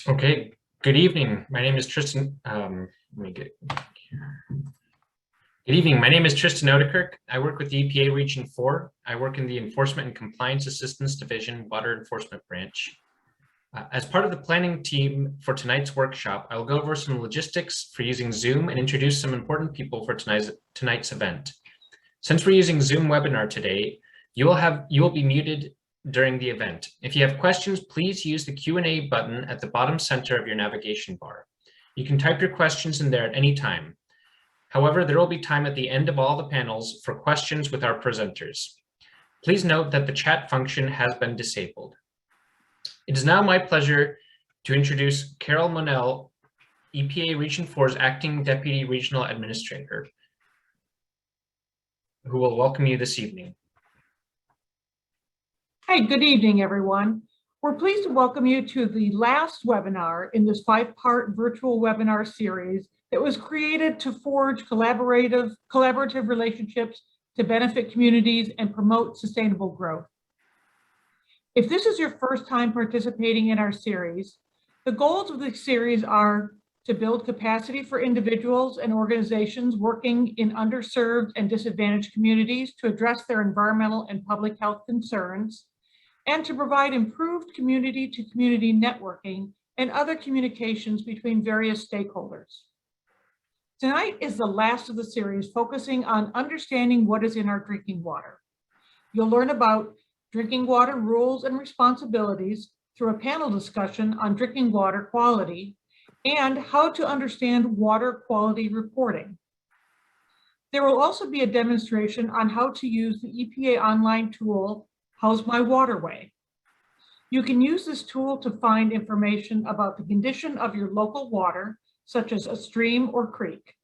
Okay, good evening. My name is Tristan. Let me get here. Good evening. My name is Tristan Odekirk. I work with the EPA Region 4. I work in the Enforcement and Compliance Assistance Division, Water Enforcement Branch. As part of the planning team for tonight's workshop, I will go over some logistics for using Zoom and introduce some important people for tonight's event. Since we're using Zoom webinar today, you will be muted during the event. If you have questions, please use the Q&A button at the bottom center of your navigation bar. You can type your questions in there at any time. However, there will be time at the end of all the panels for questions with our presenters. Please note that the chat function has been disabled. It is now my pleasure to introduce Carol Monell, EPA Region 4's Acting Deputy Regional Administrator, who will welcome you this evening. Hi, good evening, everyone. We're pleased to welcome you to the last webinar in this 5-part virtual webinar series that was created to forge collaborative relationships to benefit communities and promote sustainable growth. If this is your first time participating in our series, the goals of the series are to build capacity for individuals and organizations working in underserved and disadvantaged communities to address their environmental and public health concerns, and to provide improved community-to-community networking and other communications between various stakeholders. Tonight is the last of the series focusing on understanding what is in our drinking water. You'll learn about drinking water rules and responsibilities through a panel discussion on drinking water quality and how to understand water quality reporting. There will also be a demonstration on how to use the EPA online tool, How's My Waterway? You can use this tool to find information about the condition of your local water, such as a stream or creek.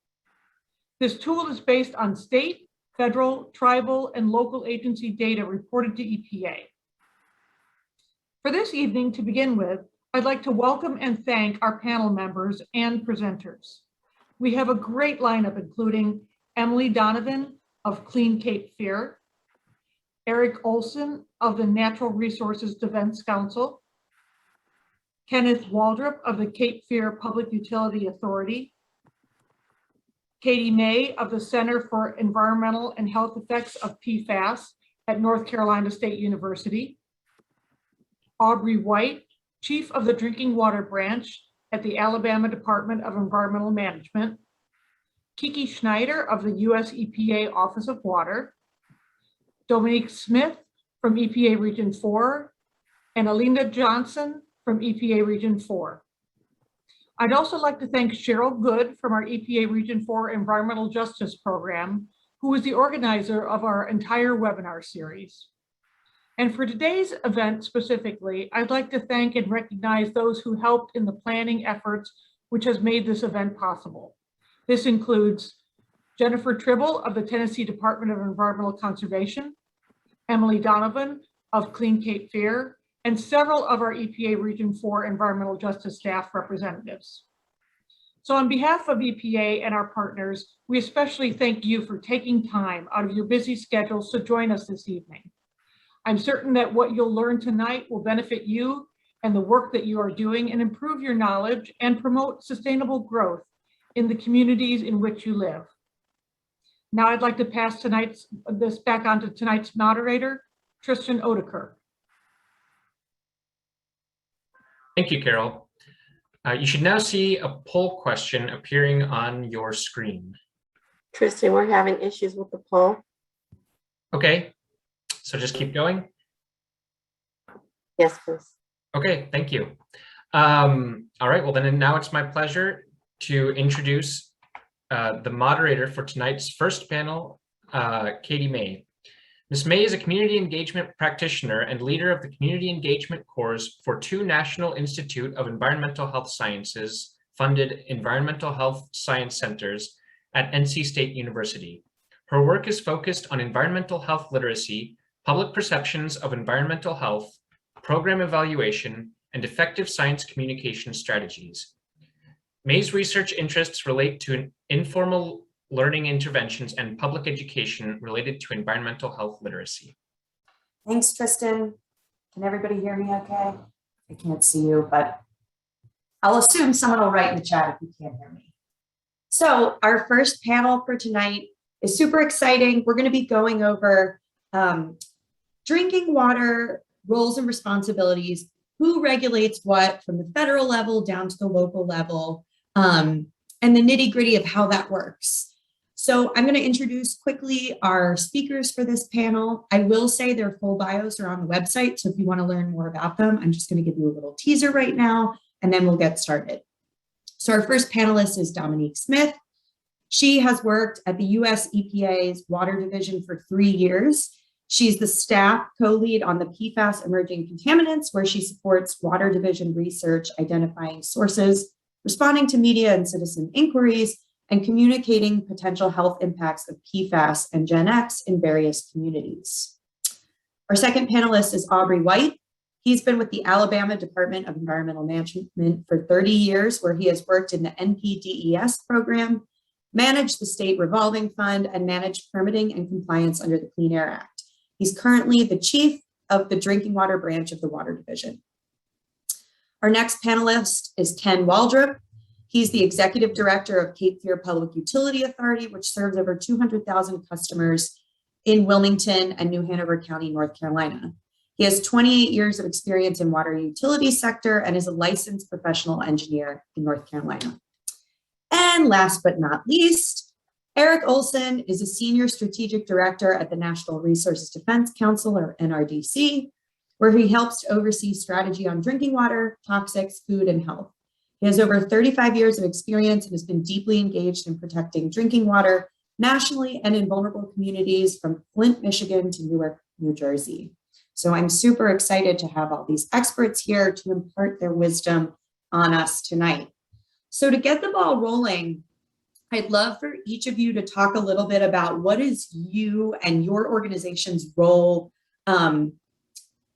This tool is based on state, federal, tribal, and local agency data reported to EPA. For this evening, to begin with, I'd like to welcome and thank our panel members and presenters. We have a great lineup, including Emily Donovan of Clean Cape Fear, Eric Olson of the Natural Resources Defense Council, Kenneth Waldrop of the Cape Fear Public Utility Authority, Katie May of the Center for Environmental and Health Effects of PFAS at North Carolina State University, Aubrey White, Chief of the Drinking Water Branch at the Alabama Department of Environmental Management, Kiki Schneider of the US EPA Office of Water, Dominique Smith from EPA Region 4, and Alina Johnson from EPA Region 4. I'd also like to thank Cheryl Good from our EPA Region 4 Environmental Justice Program, who is the organizer of our entire webinar series. And for today's event specifically, I'd like to thank and recognize those who helped in the planning efforts which has made this event possible. This includes Jennifer Tribble of the Tennessee Department of Environmental Conservation, Emily Donovan of Clean Cape Fear, and several of our EPA Region 4 Environmental Justice staff representatives. So on behalf of EPA and our partners, we especially thank you for taking time out of your busy schedules to join us this evening. I'm certain that what you'll learn tonight will benefit you and the work that you are doing and improve your knowledge and promote sustainable growth in the communities in which you live. Now I'd like to pass this back on to tonight's moderator, Tristan Odekirk. Thank you, Carol. You should now see a poll question appearing on your screen. Tristan, we're having issues with the poll. Okay, so just keep going. Yes, please. Okay, thank you. All right, well then now it's my pleasure to introduce the moderator for tonight's first panel, Katie May. Ms. May is a community engagement practitioner and leader of the community engagement course for 2 National Institute of Environmental Health Sciences funded environmental health science centers at NC State University. Her work is focused on environmental health literacy, public perceptions of environmental health, program evaluation, and effective science communication strategies. May's research interests relate to informal learning interventions and public education related to environmental health literacy. Thanks, Tristan. Can everybody hear me okay? I can't see you, but I'll assume someone will write in the chat if you can't hear me. So our first panel for tonight is super exciting. We're going to be going over drinking water roles and responsibilities, who regulates what from the federal level down to the local level, and the nitty-gritty of how that works. So I'm going to introduce quickly our speakers for this panel. I will say their full bios are on the website, so if you want to learn more about them, I'm just going to give you a little teaser right now, and then we'll get started. So our first panelist is Dominique Smith. She has worked at the US EPA's Water Division for 3 years. She's the staff co-lead on the PFAS emerging contaminants, where she supports Water Division research, identifying sources, responding to media and citizen inquiries, and communicating potential health impacts of PFAS and Gen X in various communities. Our second panelist is Aubrey White. He's been with the Alabama Department of Environmental Management for 30 years, where he has worked in the NPDES program, managed the state revolving fund, and managed permitting and compliance under the Clean Air Act. He's currently the chief of the drinking water branch of the Water Division. Our next panelist is Ken Waldrop. He's the executive director of Cape Fear Public Utility Authority, which serves over 200,000 customers in Wilmington and New Hanover County, North Carolina. He has 28 years of experience in water utility sector and is a licensed professional engineer in North Carolina. And last but not least, Eric Olson is a senior strategic director at the National Resources Defense Council, or NRDC, where he helps to oversee strategy on drinking water, toxics, food, and health. He has over 35 years of experience and has been deeply engaged in protecting drinking water nationally and in vulnerable communities from Flint, Michigan to Newark, New Jersey. So I'm super excited to have all these experts here to impart their wisdom on us tonight. So to get the ball rolling, I'd love for each of you to talk a little bit about what is you and your organization's role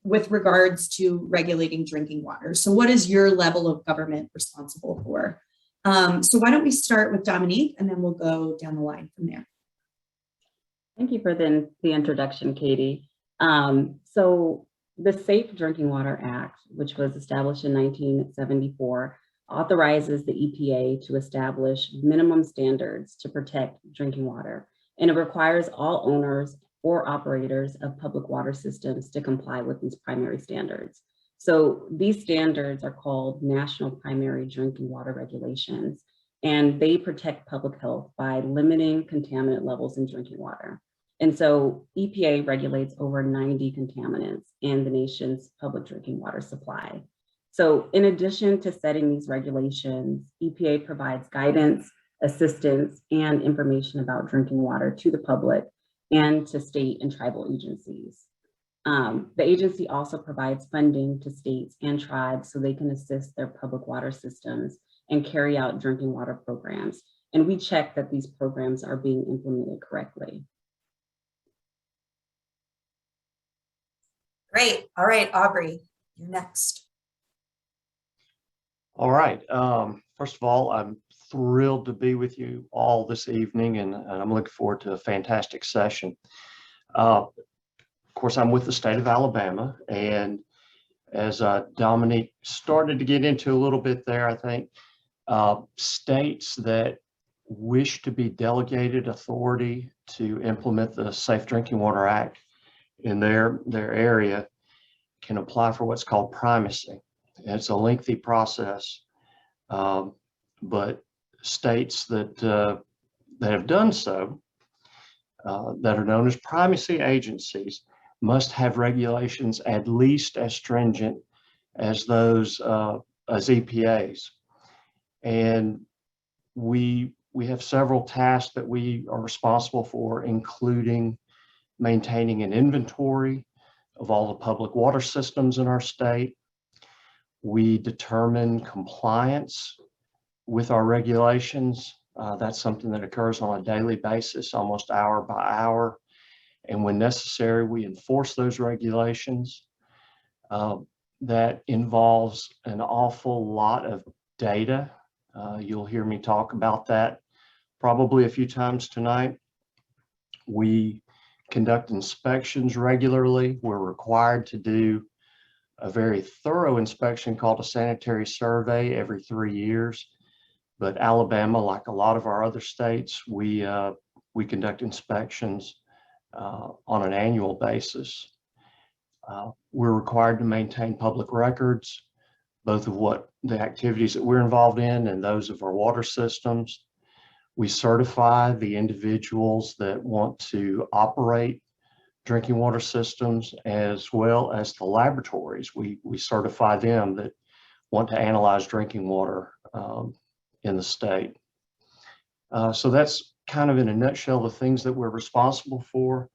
with regards to regulating drinking water. So what is your level of government responsible for? So why don't we start with Dominique, and then we'll go down the line from there. Thank you for the introduction, Katie. So the Safe Drinking Water Act, which was established in 1974, authorizes the EPA to establish minimum standards to protect drinking water, and it requires all owners or operators of public water systems to comply with these primary standards. So these standards are called National Primary Drinking Water Regulations, and they protect public health by limiting contaminant levels in drinking water. And so EPA regulates over 90 contaminants in the nation's public drinking water supply. So in addition to setting these regulations, EPA provides guidance, assistance, and information about drinking water to the public and to state and tribal agencies. The agency also provides funding to states and tribes so they can assist their public water systems and carry out drinking water programs. And we check that these programs are being implemented correctly. Great. All right, Aubrey, you're next. All right. First of all, I'm thrilled to be with you all this evening, and I'm looking forward to a fantastic session. Of course, I'm with the state of Alabama, and as Dominique started to get into a little bit there, I think states that wish to be delegated authority to implement the Safe Drinking Water Act in their area can apply for what's called primacy. It's a lengthy process, but states that have done so, that are known as primacy agencies, must have regulations at least as stringent as those as EPA's. And we have several tasks that we are responsible for, including maintaining an inventory of all the public water systems in our state. We determine compliance with our regulations. That's something that occurs on a daily basis, almost hour by hour. And when necessary, we enforce those regulations. That involves an awful lot of data. You'll hear me talk about that probably a few times tonight. We conduct inspections regularly. We're required to do a very thorough inspection called a sanitary survey every 3 years. But Alabama, like a lot of our other states, we conduct inspections on an annual basis. We're required to maintain public records, both of what the activities that we're involved in and those of our water systems. We certify the individuals that want to operate drinking water systems, as well as the laboratories. We certify them that want to analyze drinking water in the state. So that's kind of in a nutshell the things that we're responsible for.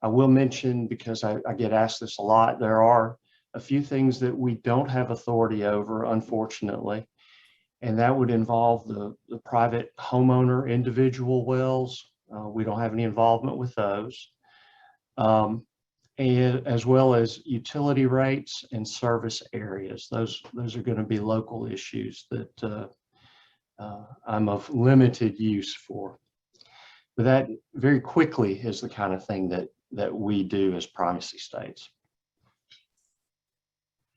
I will mention, because I get asked this a lot, there are a few things that we don't have authority over, unfortunately, and that would involve the private homeowner individual wells. We don't have any involvement with those. And as well as utility rates and service areas. Those are going to be local issues that I'm of limited use for. But that very quickly is the kind of thing that we do as primacy states.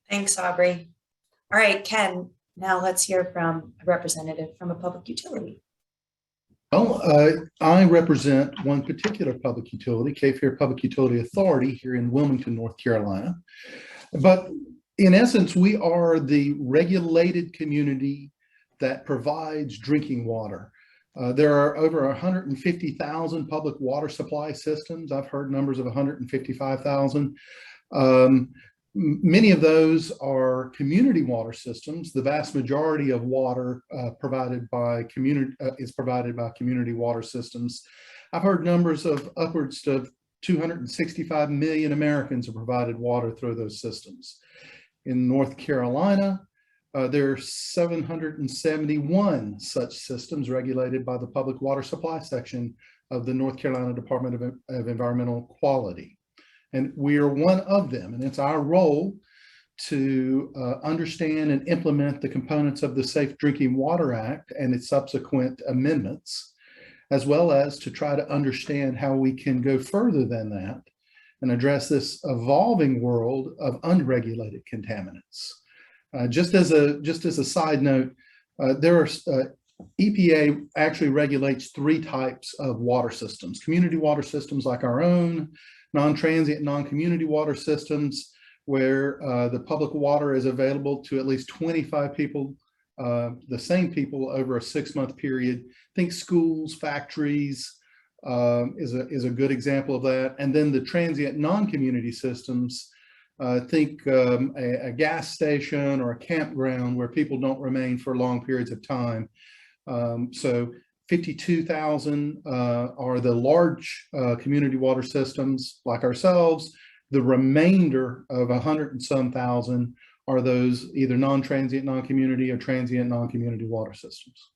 Thanks, Aubrey. All right, Ken, now let's hear from a representative from a public utility. Well, I represent one particular public utility, Cape Fear Public Utility Authority here in Wilmington, North Carolina. But in essence, we are the regulated community that provides drinking water. There are over 150,000 public water supply systems. I've heard numbers of 155,000. Many of those are community water systems. The vast majority of water provided by is provided by community water systems. I've heard numbers of upwards of 265 million Americans are provided water through those systems. In North Carolina, there are 771 such systems regulated by the Public Water Supply section of the North Carolina Department of Environmental Quality. And we are one of them, and it's our role to understand and implement the components of the Safe Drinking Water Act and its subsequent amendments, as well as to try to understand how we can go further than that and address this evolving world of unregulated contaminants. Just as a side note, EPA actually regulates 3 types of water systems: community water systems like our own, non-transient, non-community water systems, where the public water is available to at least 25 people, the same people over a 6-month period. Think schools, factories is a good example of that. And then the transient non-community systems, think a gas station or a campground where people don't remain for long periods of time. So 52,000 are the large community water systems like ourselves. The remainder of 100 and some thousand are those either non-transient, non-community or transient, non-community water systems.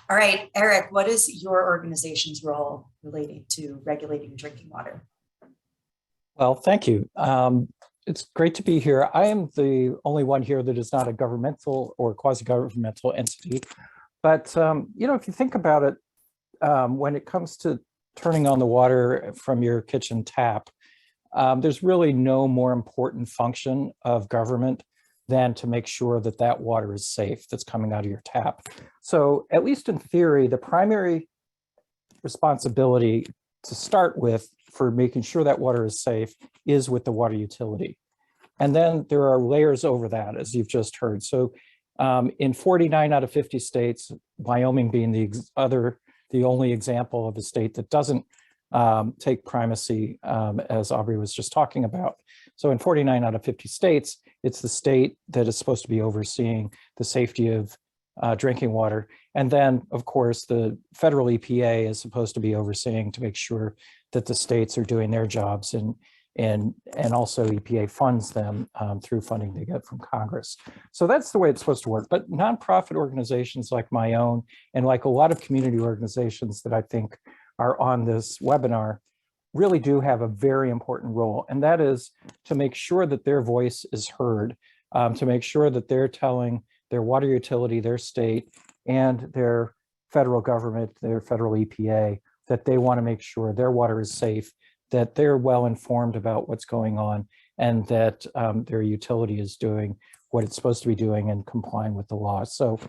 All right, Eric, what is your organization's role related to regulating drinking water? Well, thank you. It's great to be here. I am the only one here that is not a governmental or quasi-governmental entity. But, you know, if you think about it, when it comes to turning on the water from your kitchen tap, there's really no more important function of government than to make sure that that water is safe that's coming out of your tap. So at least in theory, the primary responsibility to start with for making sure that water is safe is with the water utility. And then there are layers over that, as you've just heard. So in 49 out of 50 states, Wyoming being the only example of a state that doesn't take primacy, as Aubrey was just talking about. So in 49 out of 50 states, it's the state that is supposed to be overseeing the safety of drinking water. And then, of course, the federal EPA is supposed to be overseeing to make sure that the states are doing their jobs, and also EPA funds them through funding they get from Congress. So that's the way it's supposed to work. But nonprofit organizations like my own, and like a lot of community organizations that I think are on this webinar, really do have a very important role. And that is to make sure that their voice is heard, to make sure that they're telling their water utility, their state, and their federal government, their federal EPA, that they want to make sure their water is safe, that they're well informed about what's going on, and that their utility is doing what it's supposed to be doing and complying with the law. So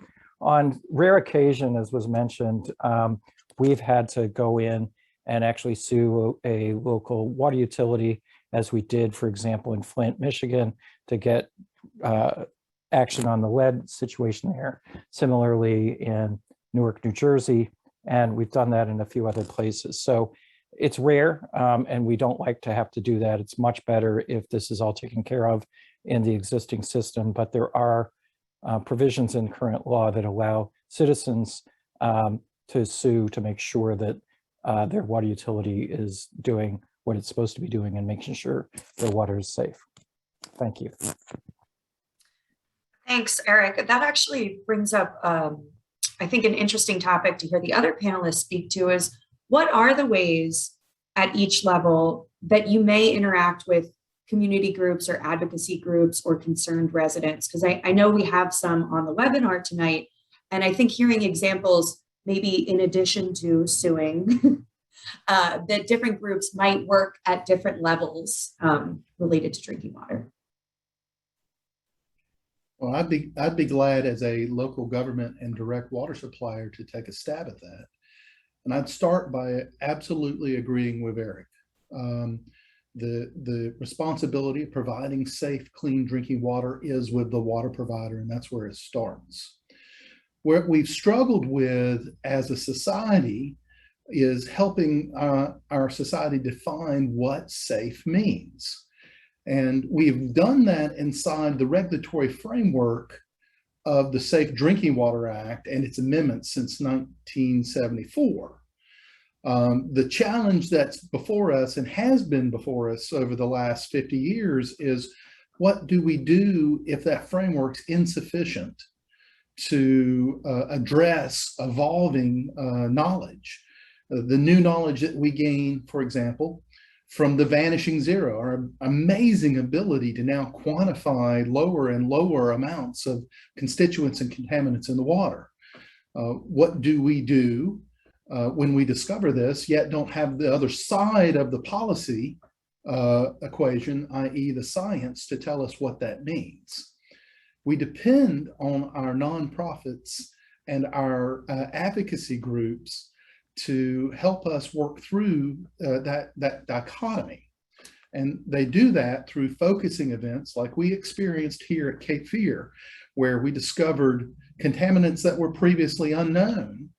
on rare occasion, as was mentioned, we've had to go in and actually sue a local water utility, as we did, for example, in Flint, Michigan, to get action on the lead situation there. Similarly, in Newark, New Jersey, and we've done that in a few other places. So it's rare, and we don't like to have to do that. It's much better if this is all taken care of in the existing system, but there are provisions in current law that allow citizens to sue to make sure that their water utility is doing what it's supposed to be doing and making sure their water is safe. Thank you. Thanks, Eric. That actually brings up, I think, an interesting topic to hear the other panelists speak to is, what are the ways at each level that you may interact with community groups or advocacy groups or concerned residents? Because I know we have some on the webinar tonight, and I think hearing examples, maybe in addition to suing, that different groups might work at different levels related to drinking water. Well, I'd be glad as a local government and direct water supplier to take a stab at that. And I'd start by absolutely agreeing with Eric. The responsibility of providing safe, clean drinking water is with the water provider, and that's where it starts. What we've struggled with as a society is helping our society define what safe means. And we've done that inside the regulatory framework of the Safe Drinking Water Act and its amendments since 1974. The challenge that's before us and has been before us over the last 50 years is, what do we do if that framework's insufficient to address evolving knowledge? The new knowledge that we gain, for example, from the vanishing zero, our amazing ability to now quantify lower and lower amounts of constituents and contaminants in the water. What do we do when we discover this, yet don't have the other side of the policy equation, i.e. the science, to tell us what that means? We depend on our nonprofits and our advocacy groups to help us work through that dichotomy. And they do that through focusing events like we experienced here at Cape Fear, where we discovered contaminants that were previously unknown,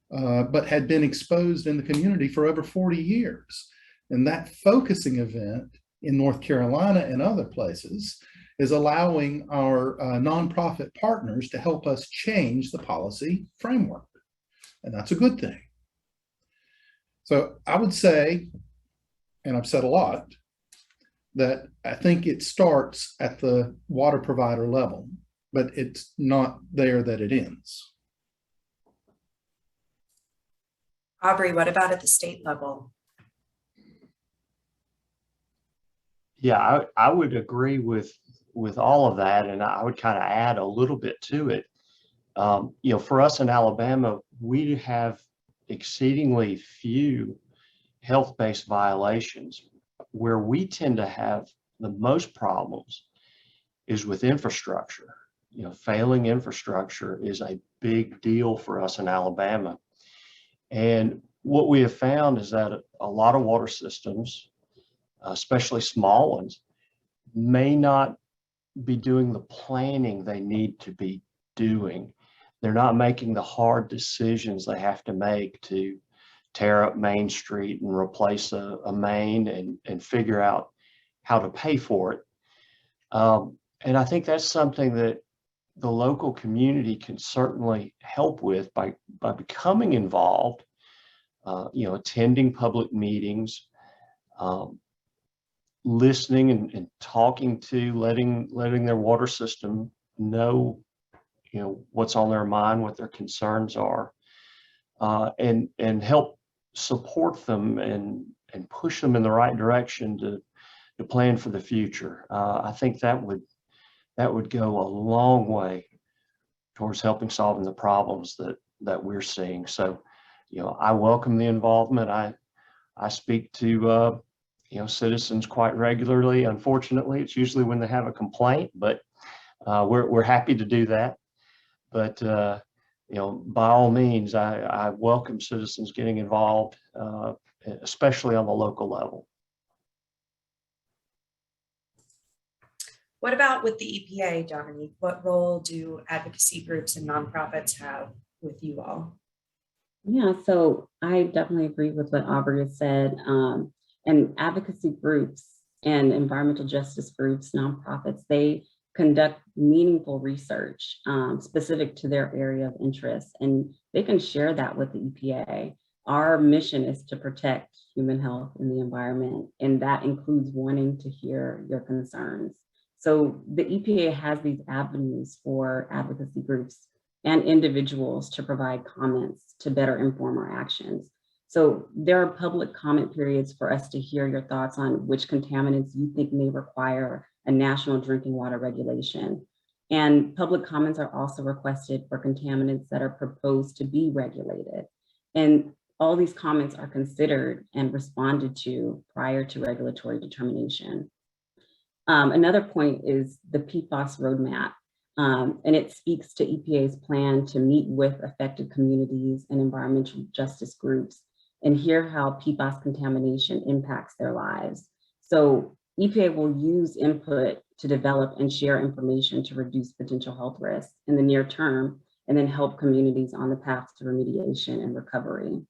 but had been exposed in the community for over 40 years. And that focusing event in North Carolina and other places is allowing our nonprofit partners to help us change the policy framework. And that's a good thing. So I would say, and I've said a lot, that I think it starts at the water provider level, but it's not there that it ends. Aubrey, what about at the state level? Yeah, I would agree with all of that, and I would kind of add a little bit to it. For us in Alabama, we have exceedingly few health-based violations. Where we tend to have the most problems is with infrastructure. Failing infrastructure is a big deal for us in Alabama. And what we have found is that a lot of water systems, especially small ones, may not be doing the planning they need to be doing. They're not making the hard decisions they have to make to tear up Main Street and replace a main and figure out how to pay for it. And I think that's something that the local community can certainly help with by becoming involved, attending public meetings, listening and talking to, letting their water system know, what's on their mind, what their concerns are, and help support them and push them in the right direction to plan for the future. I think that would go a long way towards helping solving the problems that we're seeing. So, I welcome the involvement. I speak to citizens quite regularly. Unfortunately, it's usually when they have a complaint, but we're happy to do that. But by all means, I welcome citizens getting involved, especially on the local level. What about with the EPA, Dominique? What role do advocacy groups and nonprofits have with you all? Yeah, so I definitely agree with what Aubrey has said. And advocacy groups and environmental justice groups, nonprofits, they conduct meaningful research specific to their area of interest, and they can share that with the EPA. Our mission is to protect human health and the environment, and that includes wanting to hear your concerns. So the EPA has these avenues for advocacy groups and individuals to provide comments to better inform our actions. So there are public comment periods for us to hear your thoughts on which contaminants you think may require a national drinking water regulation. And public comments are also requested for contaminants that are proposed to be regulated. And all these comments are considered and responded to prior to regulatory determination. Another point is the PFAS roadmap. And it speaks to EPA's plan to meet with affected communities and environmental justice groups and hear how PFAS contamination impacts their lives. So EPA will use input to develop and share information to reduce potential health risks in the near term, and then help communities on the path to remediation and recovery.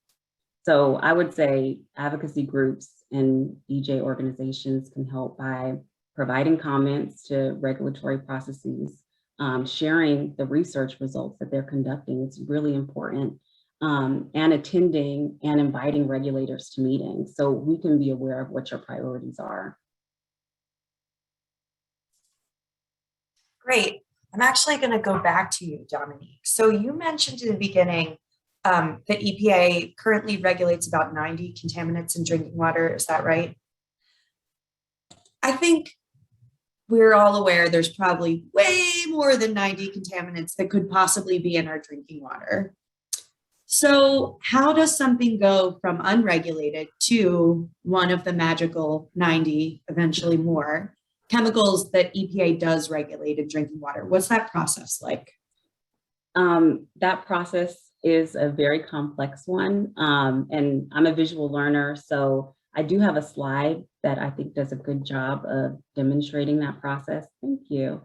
So I would say advocacy groups and EJ organizations can help by providing comments to regulatory processes, sharing the research results that they're conducting. It's really important, and attending and inviting regulators to meetings so we can be aware of what your priorities are. Great. I'm actually going to go back to you, Dominique. So you mentioned in the beginning that EPA currently regulates about 90 contaminants in drinking water. Is that right? I think we're all aware there's probably way more than 90 contaminants that could possibly be in our drinking water. So how does something go from unregulated to one of the magical 90, eventually more, chemicals that EPA does regulate in drinking water? What's that process like? That process is a very complex one. And I'm a visual learner, so I do have a slide that I think does a good job of demonstrating that process. Thank you.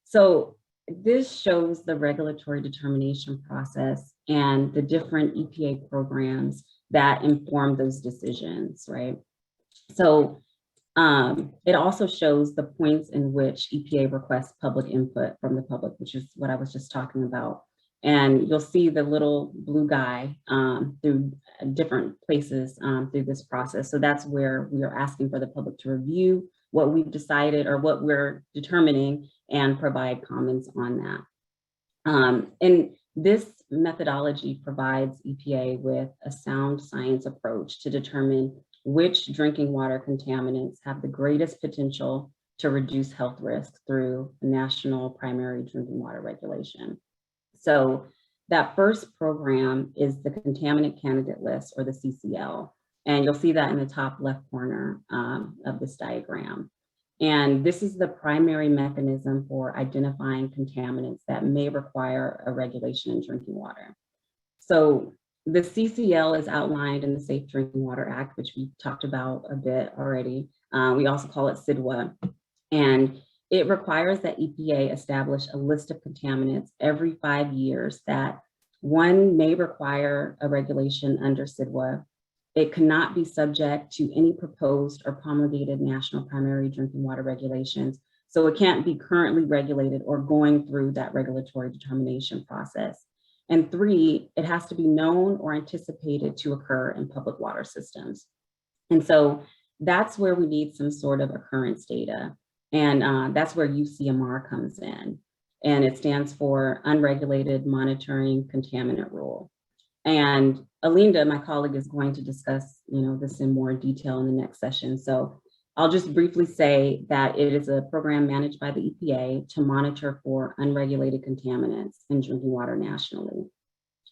So this shows the regulatory determination process and the different EPA programs that inform those decisions, right? So it also shows the points in which EPA requests public input from the public, which is what I was just talking about. And you'll see the little blue guy through different places through this process. So that's where we are asking for the public to review what we've decided or what we're determining and provide comments on that. And this methodology provides EPA with a sound science approach to determine which drinking water contaminants have the greatest potential to reduce health risks through the National Primary Drinking Water Regulation. So that first program is the Contaminant Candidate List, or the CCL. And you'll see that in the top left corner of this diagram. And this is the primary mechanism for identifying contaminants that may require a regulation in drinking water. So the CCL is outlined in the Safe Drinking Water Act, which we talked about a bit already. We also call it CDWA. And it requires that EPA establish a list of contaminants every 5 years that one may require a regulation under CDWA. It cannot be subject to any proposed or promulgated national primary drinking water regulations. So it can't be currently regulated or going through that regulatory determination process. And 3, it has to be known or anticipated to occur in public water systems. And so that's where we need some sort of occurrence data. And that's where UCMR comes in. And it stands for Unregulated Monitoring Contaminant Rule. And Alinda, my colleague, is going to discuss this in more detail in the next session. So I'll just briefly say that it is a program managed by the EPA to monitor for unregulated contaminants in drinking water nationally.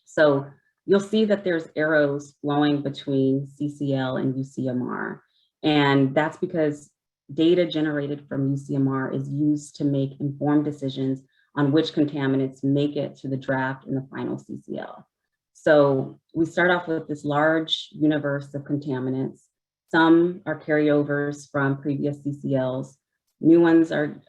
So you'll see that there's arrows flowing between CCL and UCMR. And that's because data generated from UCMR is used to make informed decisions on which contaminants make it to the draft and the final CCL. So we start off with this large universe of contaminants. Some are carryovers from previous CCLs. New ones are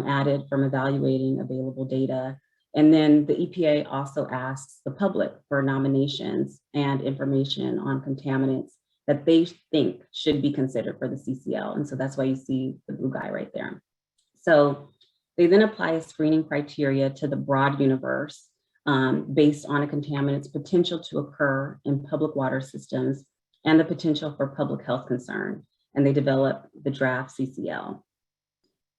added from evaluating available data. And then the EPA also asks the public for nominations and information on contaminants that they think should be considered for the CCL. And so that's why you see the blue guy right there. So they then apply a screening criteria to the broad universe based on a contaminant's potential to occur in public water systems and the potential for public health concern. And they develop the draft CCL.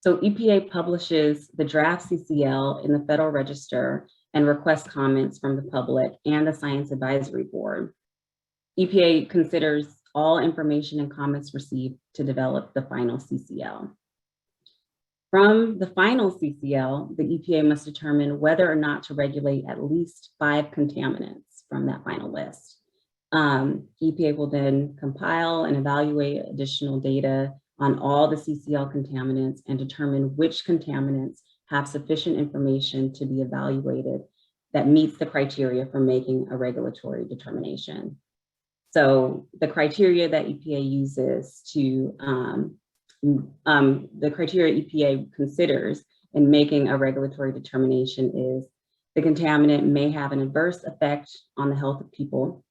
So EPA publishes the draft CCL in the Federal Register and requests comments from the public and the Science Advisory Board. EPA considers all information and comments received to develop the final CCL. From the final CCL, the EPA must determine whether or not to regulate at least 5 contaminants from that final list. EPA will then compile and evaluate additional data on all the CCL contaminants and determine which contaminants have sufficient information to be evaluated that meets the criteria for making a regulatory determination. So the criteria that EPA uses to, the criteria EPA considers in making a regulatory determination is the contaminant may have an adverse effect on the health of people.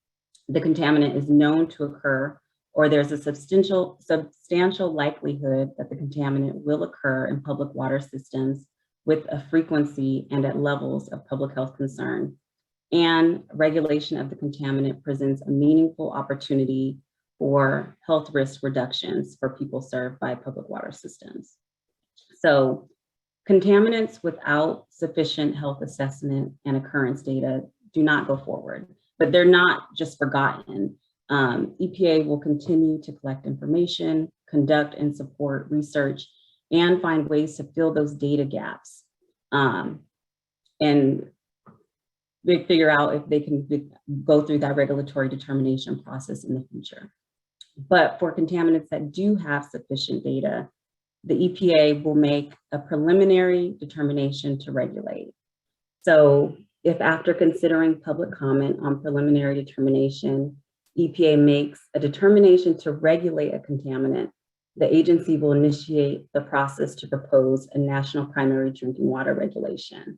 The contaminant is known to occur, or there's a substantial likelihood that the contaminant will occur in public water systems with a frequency and at levels of public health concern. And regulation of the contaminant presents a meaningful opportunity for health risk reductions for people served by public water systems. So contaminants without sufficient health assessment and occurrence data do not go forward, but they're not just forgotten. EPA will continue to collect information, conduct and support research, and find ways to fill those data gaps. And they figure out if they can go through that regulatory determination process in the future. But for contaminants that do have sufficient data, the EPA will make a preliminary determination to regulate. So if after considering public comment on preliminary determination, EPA makes a determination to regulate a contaminant, the agency will initiate the process to propose a national primary drinking water regulation.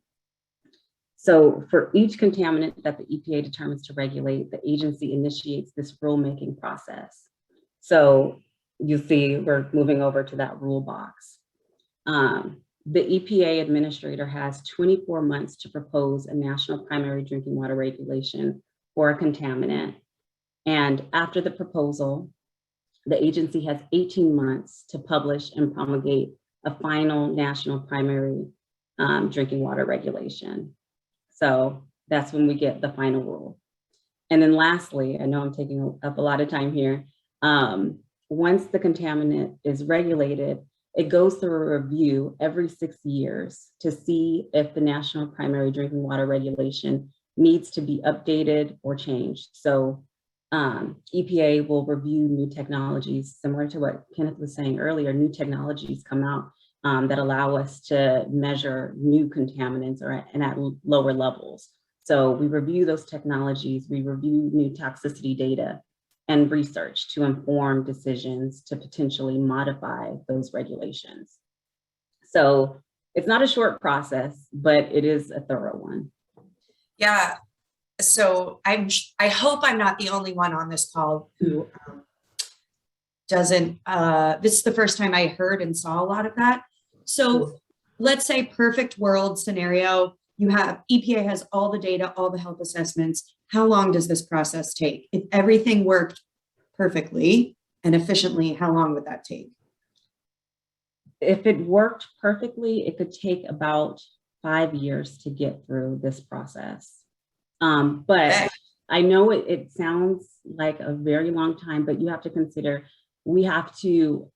So for each contaminant that the EPA determines to regulate, the agency initiates this rulemaking process. So you see we're moving over to that rule box. The EPA administrator has 24 months to propose a national primary drinking water regulation for a contaminant. And after the proposal, the agency has 18 months to publish and promulgate a final national primary drinking water regulation. So that's when we get the final rule. And then lastly, I know I'm taking up a lot of time here. Once the contaminant is regulated, it goes through a review every 6 years to see if the national primary drinking water regulation needs to be updated or changed. So EPA will review new technologies, similar to what Kenneth was saying earlier. New technologies come out that allow us to measure new contaminants and at lower levels. So we review those technologies, we review new toxicity data and research to inform decisions to potentially modify those regulations. So it's not a short process, but it is a thorough one. Yeah. So I hope I'm not the only one on this call who doesn't, this is the first time I heard and saw a lot of that. So let's say perfect world scenario, you have, EPA has all the data, all the health assessments. How long does this process take? If everything worked perfectly and efficiently, how long would that take? If it worked perfectly, it could take about 5 years to get through this process. But I know it sounds like a very long time, but you have to consider, we have to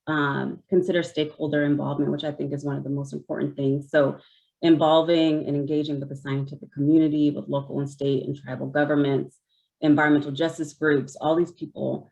consider stakeholder involvement, which I think is one of the most important things. So involving and engaging with the scientific community, with local and state and tribal governments, environmental justice groups, all these people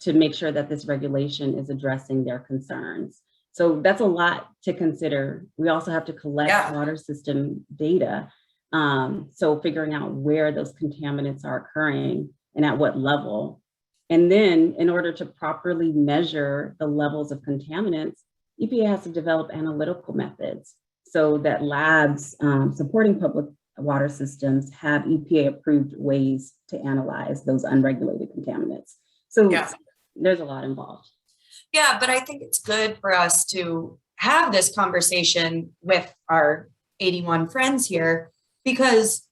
to make sure that this regulation is addressing their concerns. So that's a lot to consider. We also have to collect water system data. So figuring out where those contaminants are occurring and at what level. And then in order to properly measure the levels of contaminants, EPA has to develop analytical methods so that labs supporting public water systems have EPA approved ways to analyze those unregulated contaminants. So there's a lot involved. Yeah, but I think it's good for us to have this conversation with our 81 friends here, because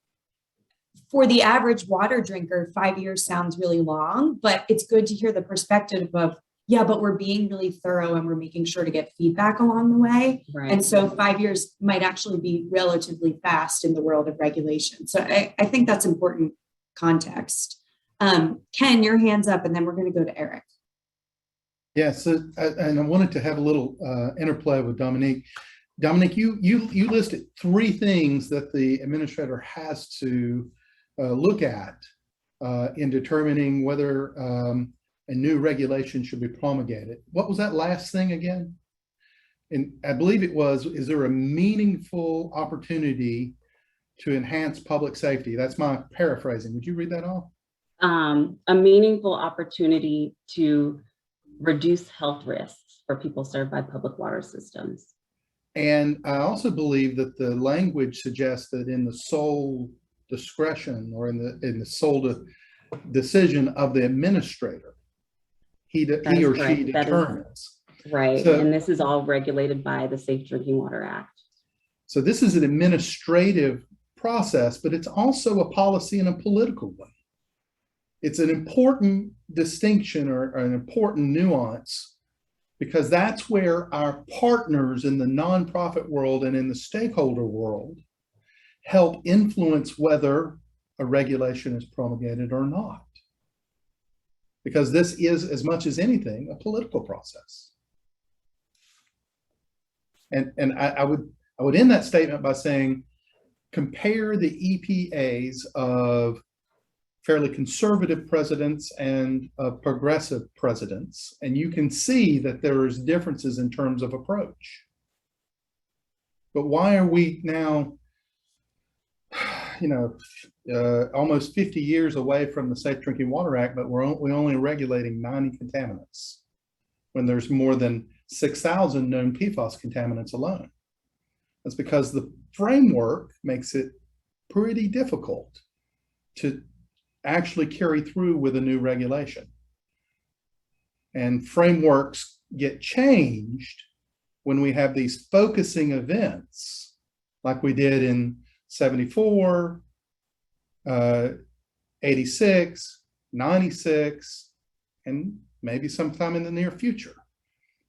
for the average water drinker, 5 years sounds really long, but it's good to hear the perspective of, yeah, but we're being really thorough and we're making sure to get feedback along the way. Right. And so 5 years might actually be relatively fast in the world of regulation. So I think that's important context. Ken, your hand's up, and then we're going to go to Eric. Yeah, so, and I wanted to have a little interplay with Dominique. Dominique, you listed 3 things that the administrator has to look at in determining whether a new regulation should be promulgated. What was that last thing again? And I believe it was, is there a meaningful opportunity to enhance public safety? That's my paraphrasing. Would you read that off? A meaningful opportunity to reduce health risks for people served by public water systems. And I also believe that the language suggests that in the sole discretion or in the sole decision of the administrator, he or she determines. Right, So, and this is all regulated by the Safe Drinking Water Act. So this is an administrative process, but it's also a policy and a political one. It's an important distinction or an important nuance, because that's where our partners in the nonprofit world and in the stakeholder world help influence whether a regulation is promulgated or not. Because this is, as much as anything, a political process. And I would end that statement by saying, compare the EPAs of fairly conservative presidents and progressive presidents, and you can see that there's differences in terms of approach. But why are we now, almost 50 years away from the Safe Drinking Water Act, but we're only regulating 90 contaminants when there's more than 6,000 known PFAS contaminants alone? That's because the framework makes it pretty difficult to actually carry through with a new regulation. And frameworks get changed when we have these focusing events like we did in 74, 86, 96, and maybe sometime in the near future,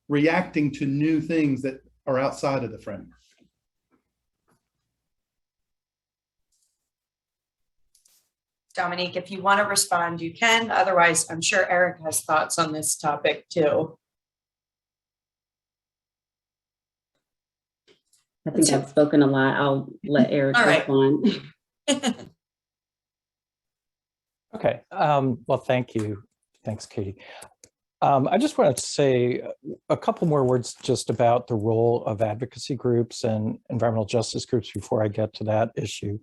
reacting to new things that are outside of the framework. Dominique, if you want to respond, you can. Otherwise, I'm sure Eric has thoughts on this topic too. I think I've spoken a lot. I'll let Eric respond. Okay, well, thank you. Thanks, Katie. I just wanted to say a couple more words just about the role of advocacy groups and environmental justice groups before I get to that issue.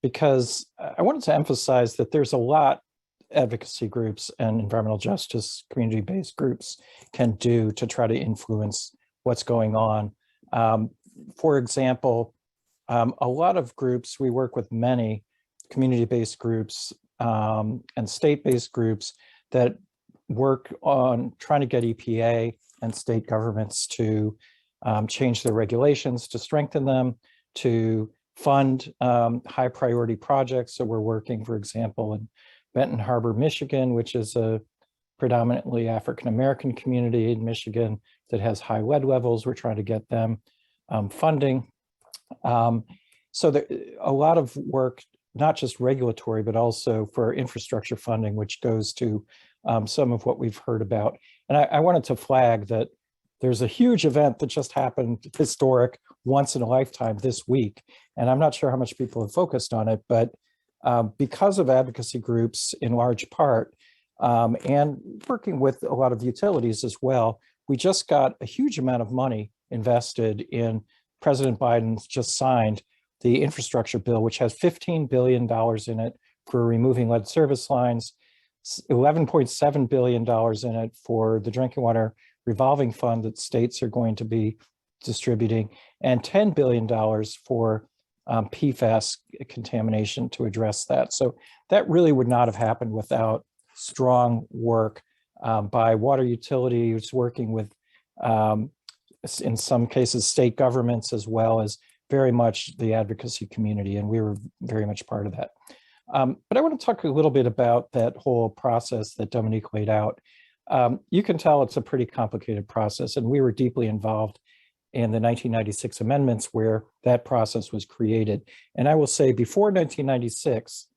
Because I wanted to emphasize that there's a lot advocacy groups and environmental justice community-based groups can do to try to influence what's going on. For example, a lot of groups, we work with many community-based groups and state-based groups that work on trying to get EPA and state governments to change their regulations, to strengthen them, to fund high priority projects. So we're working, for example, in Benton Harbor, Michigan, which is a predominantly African-American community in Michigan that has high lead levels. We're trying to get them funding. So there, a lot of work, not just regulatory, but also for infrastructure funding, which goes to some of what we've heard about. And I wanted to flag that there's a huge event that just happened, historic, once in a lifetime this week. And I'm not sure how much people have focused on it, but because of advocacy groups in large part, and working with a lot of utilities as well. We just got a huge amount of money invested in President Biden's just signed the infrastructure bill, which has $15 billion in it for removing lead service lines, $11.7 billion in it for the drinking water revolving fund that states are going to be distributing, and $10 billion for PFAS contamination to address that. So that really would not have happened without strong work by water utilities, working with, in some cases, state governments, as well as very much the advocacy community, and we were very much part of that. But I want to talk a little bit about that whole process that Dominique laid out. You can tell it's a pretty complicated process, and we were deeply involved in the 1996 amendments where that process was created. And I will say before 1996,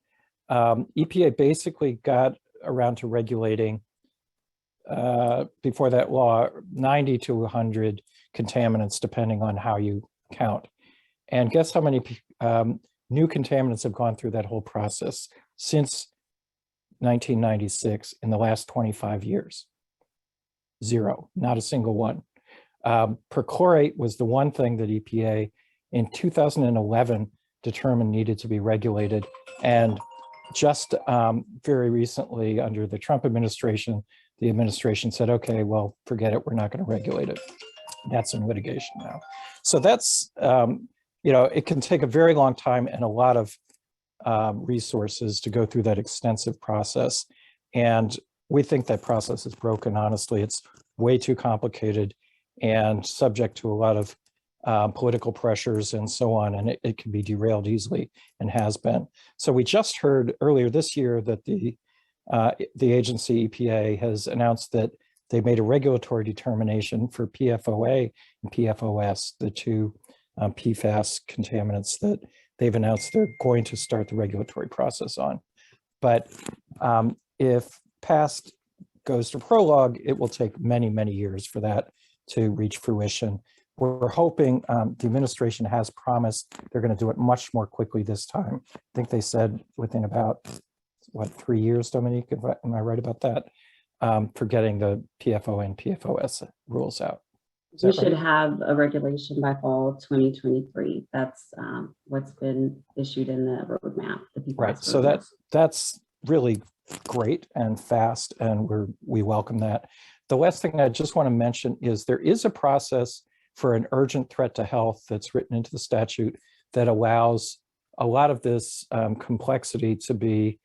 EPA basically got around to regulating, before that law, 90 to 100 contaminants, depending on how you count. And guess how many new contaminants have gone through that whole process since 1996 in the last 25 years? Zero, not a single one. Perchlorate was the one thing that EPA in 2011 determined needed to be regulated. And just very recently under the Trump administration, the administration said, okay, well, forget it, we're not going to regulate it. That's in litigation now. So that's, it can take a very long time and a lot of resources to go through that extensive process. And we think that process is broken, honestly. It's way too complicated and subject to a lot of political pressures and so on, and it can be derailed easily and has been. So we just heard earlier this year that the agency EPA has announced that they made a regulatory determination for PFOA and PFOS, the two PFAS contaminants that they've announced they're going to start the regulatory process on. But if passed goes to prologue, it will take many, many years for that to reach fruition. We're hoping, the administration has promised they're going to do it much more quickly this time. I think they said within about, 3 years, Dominique, am I right about that? For getting the PFO and PFOS rules out. We should have a regulation by fall 2023. That's what's been issued in the roadmap. Right, so that's really great and fast, and we welcome that. The last thing I just want to mention is there is a process for an urgent threat to health that's written into the statute that allows a lot of this complexity to be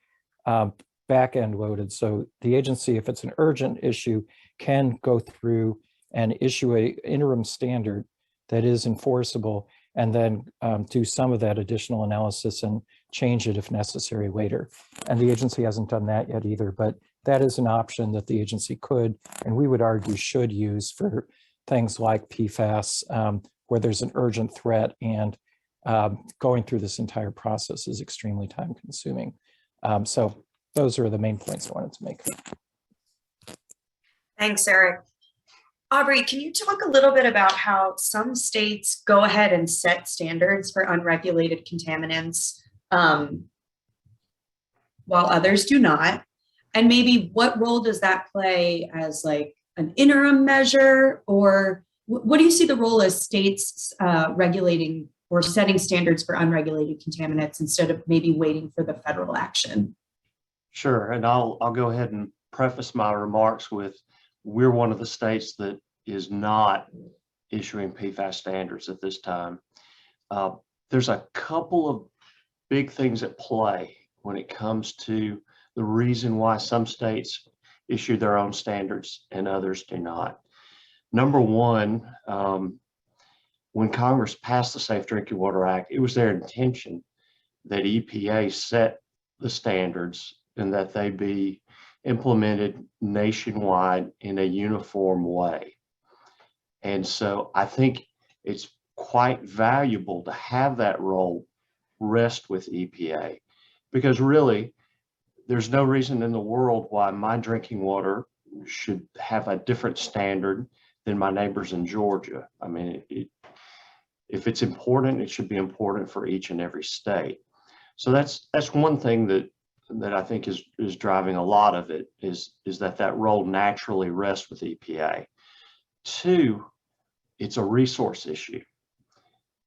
back-end loaded. So the agency, if it's an urgent issue, can go through and issue an interim standard that is enforceable, and then do some of that additional analysis and change it if necessary later. And the agency hasn't done that yet either, but that is an option that the agency could, and we would argue should use for things like PFAS, where there's an urgent threat, and going through this entire process is extremely time consuming. So those are the main points I wanted to make. Thanks, Eric. Aubrey, can you talk a little bit about how some states go ahead and set standards for unregulated contaminants while others do not? And maybe what role does that play as like an interim measure, or what do you see the role as states regulating or setting standards for unregulated contaminants instead of maybe waiting for the federal action? Sure, and I'll go ahead and preface my remarks with, we're one of the states that is not issuing PFAS standards at this time. There's a couple of big things at play when it comes to the reason why some states issue their own standards and others do not. Number one, when Congress passed the Safe Drinking Water Act, it was their intention that EPA set the standards and that they be implemented nationwide in a uniform way. And so I think it's quite valuable to have that role rest with EPA, because really there's no reason in the world why my drinking water should have a different standard than my neighbors in Georgia. I mean, if it's important, it should be important for each and every state. So that's one thing that that I think is driving a lot of it is that role naturally rests with EPA. Two, it's a resource issue.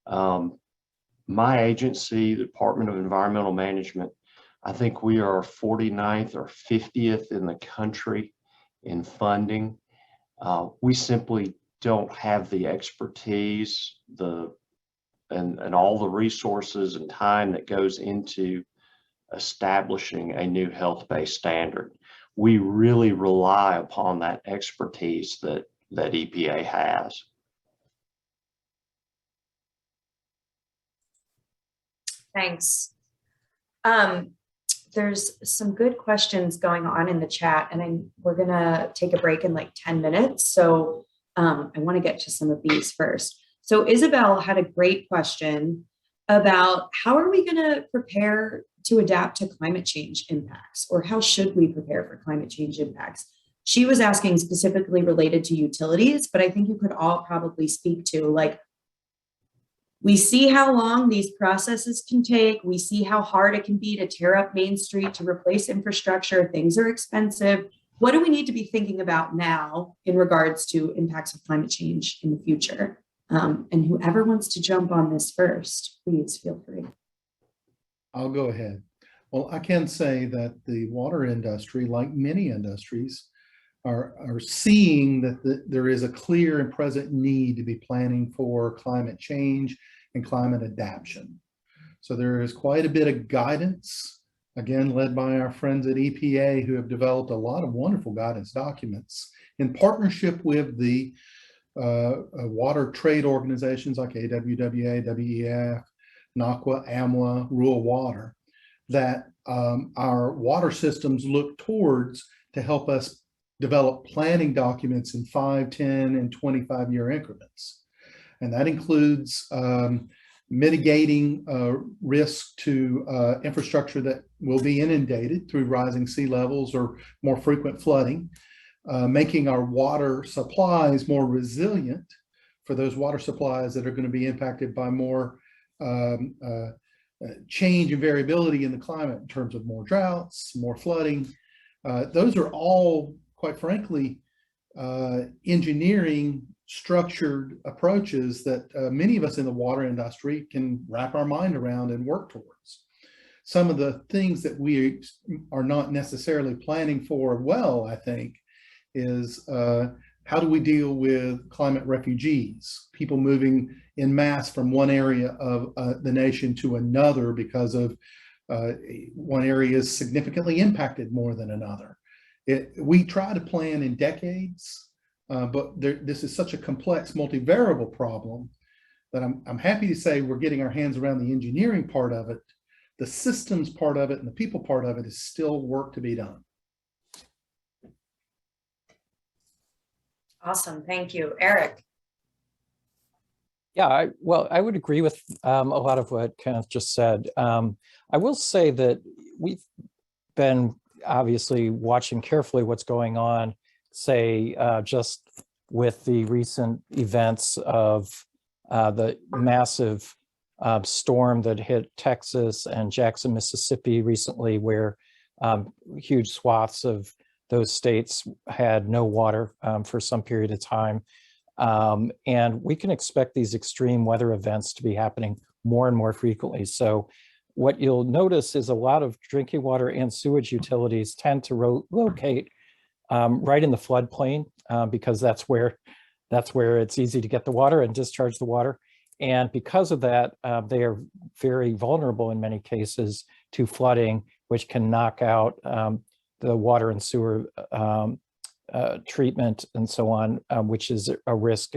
My agency, the Department of Environmental Management, I think we are 49th or 50th in the country in funding. We simply don't have the expertise, and all the resources and time that goes into establishing a new health-based standard. We really rely upon that expertise that EPA has. Thanks. There's some good questions going on in the chat, and we're gonna take a break in like 10 minutes. So I want to get to some of these first. So Isabel had a great question about how are we gonna prepare to adapt to climate change impacts, or how should we prepare for climate change impacts? She was asking specifically related to utilities, but I think you could all probably speak to, like, we see how long these processes can take. We see how hard it can be to tear up Main Street, to replace infrastructure. Things are expensive. What do we need to be thinking about now in regards to impacts of climate change in the future? And whoever wants to jump on this first, please feel free. I'll go ahead. Well, I can say that the water industry, like many industries, are seeing that there is a clear and present need to be planning for climate change and climate adaptation. So there is quite a bit of guidance, again, led by our friends at EPA, who have developed a lot of wonderful guidance documents in partnership with the water trade organizations like AWWA, WEF, NACWA, AMLA, Rural Water, that our water systems look towards to help us develop planning documents in 5, 10, and 25-year increments. And that includes mitigating risk to infrastructure that will be inundated through rising sea levels or more frequent flooding, making our water supplies more resilient for those water supplies that are going to be impacted by more change and variability in the climate in terms of more droughts, more flooding. Those are all, quite frankly, engineering structured approaches that many of us in the water industry can wrap our mind around and work towards. Some of the things that we are not necessarily planning for well, I think, is how do we deal with climate refugees, people moving in mass from one area of the nation to another because of one area is significantly impacted more than another. We try to plan in decades, but this is such a complex multivariable problem that I'm happy to say we're getting our hands around the engineering part of it. The systems part of it and the people part of it is still work to be done. Awesome, thank you. Eric. Yeah, I would agree with a lot of what Kenneth just said. I will say that we've been obviously watching carefully what's going on, say, just with the recent events of the massive storm that hit Texas and Jackson, Mississippi recently, where huge swaths of those states had no water for some period of time. And we can expect these extreme weather events to be happening more and more frequently. So what you'll notice is a lot of drinking water and sewage utilities tend to locate right in the floodplain because that's where it's easy to get the water and discharge the water. And because of that, they are very vulnerable in many cases to flooding, which can knock out the water and sewer treatment and so on, which is a risk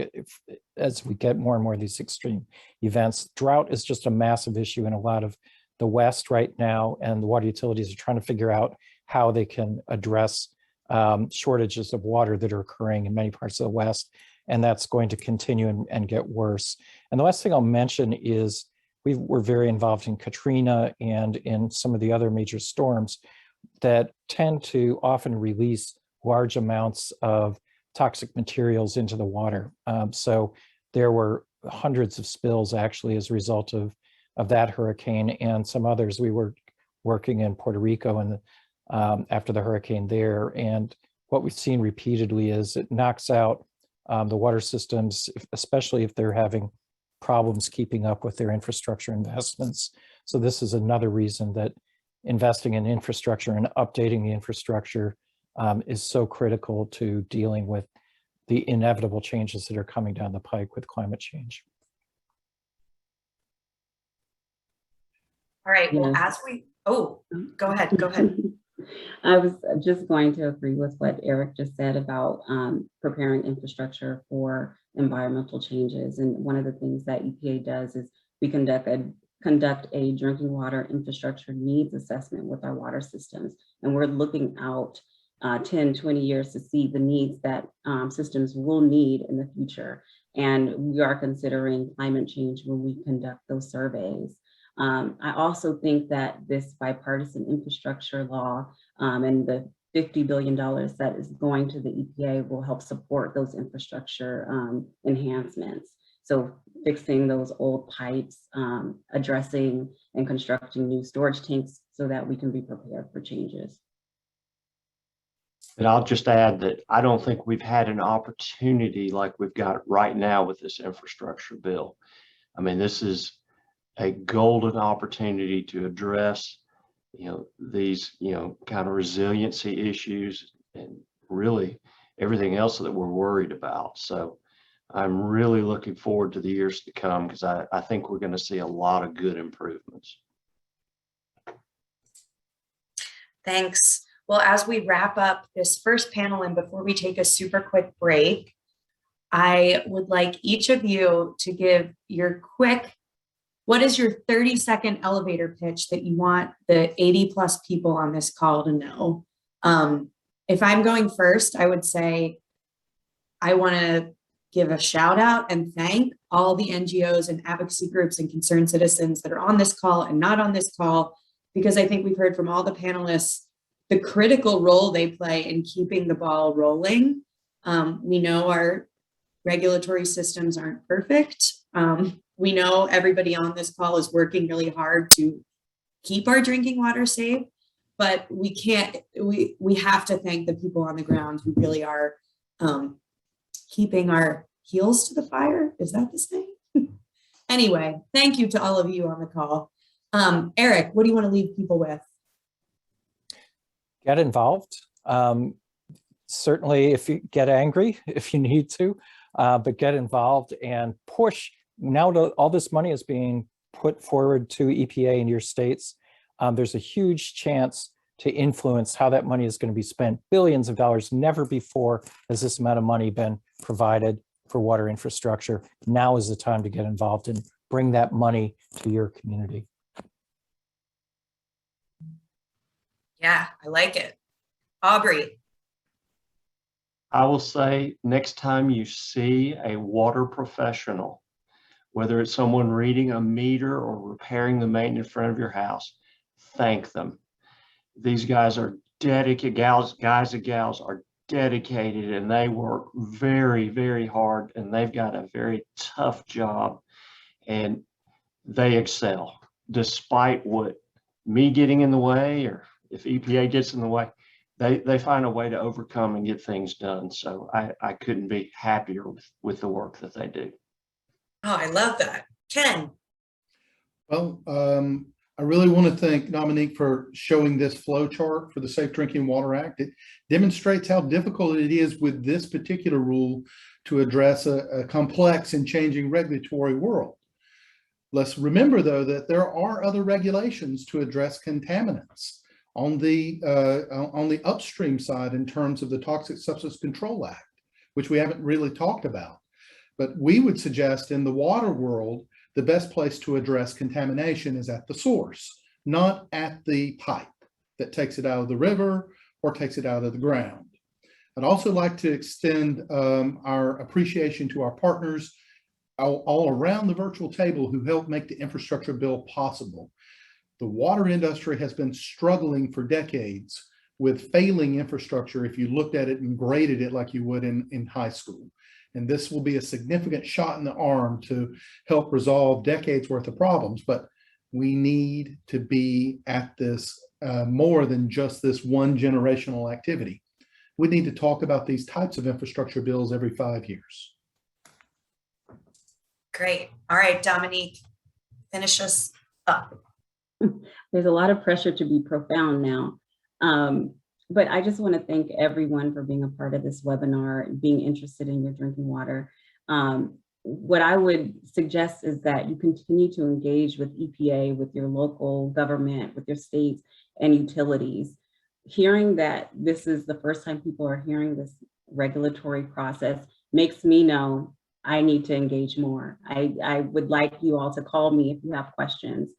as we get more and more of these extreme events. Drought is just a massive issue in a lot of the West right now, and the water utilities are trying to figure out how they can address shortages of water that are occurring in many parts of the West, and that's going to continue and get worse. And the last thing I'll mention is we're very involved in Katrina and in some of the other major storms that tend to often release large amounts of toxic materials into the water. So there were hundreds of spills actually as a result of that hurricane and some others. We were working in Puerto Rico and after the hurricane there. And what we've seen repeatedly is it knocks out the water systems, especially if they're having problems keeping up with their infrastructure investments. So this is another reason that investing in infrastructure and updating the infrastructure is so critical to dealing with the inevitable changes that are coming down the pike with climate change. All right, well, Yes. as we, oh, go ahead, go ahead. I was just going to agree with what Eric just said about preparing infrastructure for environmental changes. And one of the things that EPA does is we conduct a drinking water infrastructure needs assessment with our water systems. And we're looking out 10, 20 years to see the needs that systems will need in the future. And we are considering climate change when we conduct those surveys. I also think that this bipartisan infrastructure law and the $50 billion that is going to the EPA will help support those infrastructure enhancements. So fixing those old pipes, addressing and constructing new storage tanks so that we can be prepared for changes. And I'll just add that I don't think we've had an opportunity like we've got right now with this infrastructure bill. I mean, this is a golden opportunity to address, these, kind of resiliency issues and really everything else that we're worried about. So I'm really looking forward to the years to come because I think we're going to see a lot of good improvements. Thanks. Well, as we wrap up this first panel and before we take a super quick break, I would like each of you to give your quick, what is your 30-second elevator pitch that you want the 80+ people on this call to know? If I'm going first, I would say I want to give a shout out and thank all the NGOs and advocacy groups and concerned citizens that are on this call and not on this call, because I think we've heard from all the panelists the critical role they play in keeping the ball rolling. We know our regulatory systems aren't perfect. We know everybody on this call is working really hard to keep our drinking water safe, but we have to thank the people on the ground who really are keeping our heels to the fire. Is that the saying? Anyway, thank you to all of you on the call. Eric, what do you want to leave people with? Get involved. Certainly if you get angry, if you need to, but get involved and push. Now all this money is being put forward to EPA in your states. There's a huge chance to influence how that money is going to be spent. Billions of dollars. Never before has this amount of money been provided for water infrastructure. Now is the time to get involved and bring that money to your community. Yeah, I like it. Aubrey. I will say next time you see a water professional, whether it's someone reading a meter or repairing the main in front of your house, thank them. These guys are dedicated, guys and gals are dedicated, and they work very, very hard, and they've got a very tough job, and they excel despite what me getting in the way, or if EPA gets in the way, they find a way to overcome and get things done. So I couldn't be happier with the work that they do. Oh, I love that. Ken. Well, I really want to thank Dominique for showing this flow chart for the Safe Drinking Water Act. It demonstrates how difficult it is with this particular rule to address a complex and changing regulatory world. Let's remember, though, that there are other regulations to address contaminants on the upstream side in terms of the Toxic Substance Control Act, which we haven't really talked about. But we would suggest in the water world, the best place to address contamination is at the source, not at the pipe that takes it out of the river or takes it out of the ground. I'd also like to extend our appreciation to our partners all around the virtual table who helped make the infrastructure bill possible. The water industry has been struggling for decades with failing infrastructure if you looked at it and graded it like you would in high school. And this will be a significant shot in the arm to help resolve decades worth of problems. But We need to be at this more than just this one generational activity. We need to talk about these types of infrastructure bills every 5 years. Great. All right, Dominique, finish us up. There's a lot of pressure to be profound now. But I just want to thank everyone for being a part of this webinar and being interested in your drinking water. What I would suggest is that you continue to engage with EPA, with your local government, with your states and utilities. Hearing that this is the first time people are hearing this regulatory process makes me know I need to engage more. I would like you all to call me if you have questions.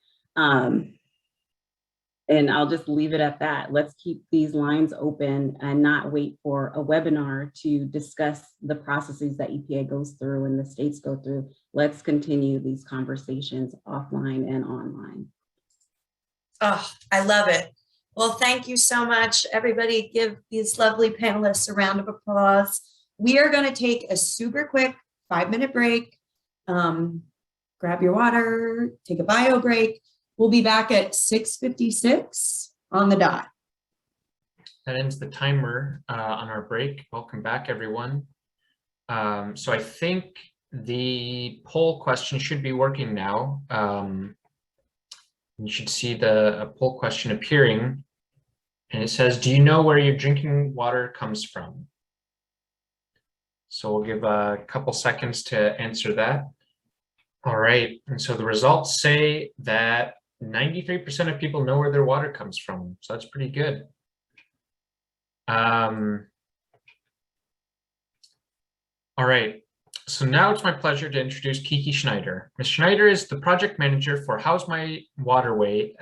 And I'll just leave it at that. Let's keep these lines open and not wait for a webinar to discuss the processes that EPA goes through and the states go through. Let's continue these conversations offline and online. Oh, I love it. Well, thank you so much. Everybody give these lovely panelists a round of applause. We are going to take a super quick 5-minute break. Grab your water, take a bio break. We'll be back at 6:56 on the dot. That ends the timer on our break. Welcome back, everyone. So I think the poll question should be working now. You should see the poll question appearing. And it says, do you know where your drinking water comes from? So we'll give a couple seconds to answer that. All right, and so the results say that 93% of people know where their water comes from. So that's pretty good. All right, so now it's my pleasure to introduce Kiki Schneider. Ms. Schneider is the project manager for House My Waterway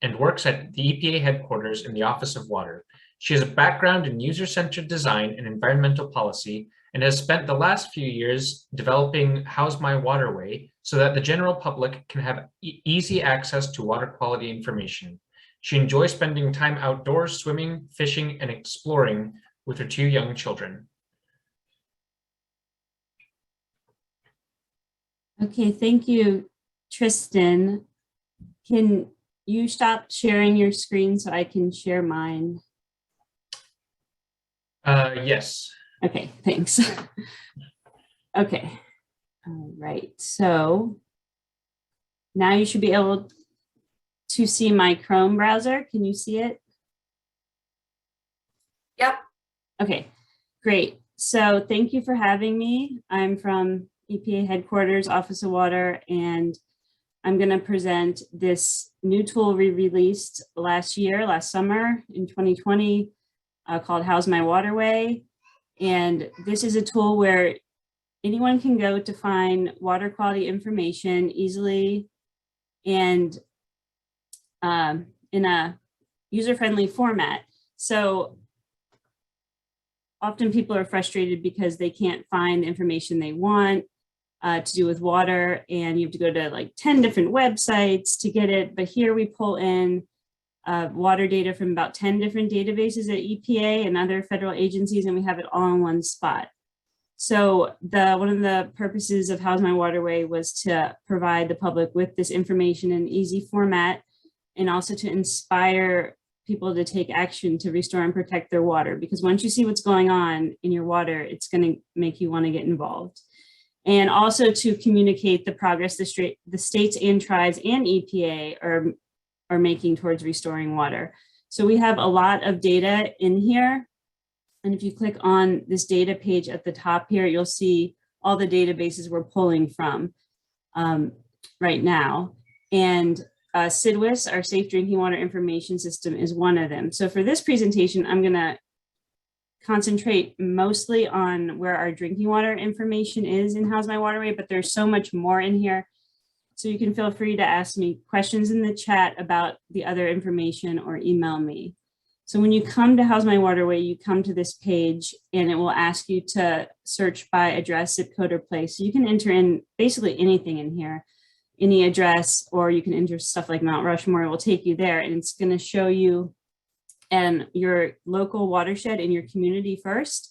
and works at the EPA headquarters in the Office of Water. She has a background in user-centered design and environmental policy and has spent the last few years developing House My Waterway so that the general public can have easy access to water quality information. She enjoys spending time outdoors, swimming, fishing, and exploring with her 2 young children. Okay, thank you, Tristan. Can you stop sharing your screen so I can share mine? Yes. Okay, thanks. Okay, all right, so now you should be able to see my Chrome browser. Can you see it? Yep. Okay, great. So thank you for having me. I'm from EPA headquarters, Office of Water, and I'm going to present this new tool we released last summer in 2020 called House My Waterway. And this is a tool where anyone can go to find water quality information easily and in a user-friendly format. So often people are frustrated because they can't find the information they want to do with water, and you have to go to like 10 different websites to get it. But here we pull in water data from about 10 different databases at EPA and other federal agencies, and we have it all in one spot. So one of the purposes of House My Waterway was to provide the public with this information in easy format, and also to inspire people to take action to restore and protect their water. Because once you see what's going on in your water, it's going to make you want to get involved. And also to communicate the progress the states and tribes and EPA are making towards restoring water. So we have a lot of data in here. And if you click on this data page at the top here, you'll see all the databases we're pulling from right now. And CIDWIS, our Safe Drinking Water Information System, is one of them. So for this presentation, I'm going to concentrate mostly on where our drinking water information is in House My Waterway, but there's so much more in here. So you can feel free to ask me questions in the chat about the other information or email me. So when you come to House My Waterway, you come to this page and it will ask you to search by address, zip code, or place. So you can enter in basically anything in here, any address, or you can enter stuff like Mount Rushmore. It will take you there, and it's going to show you your local watershed in your community first,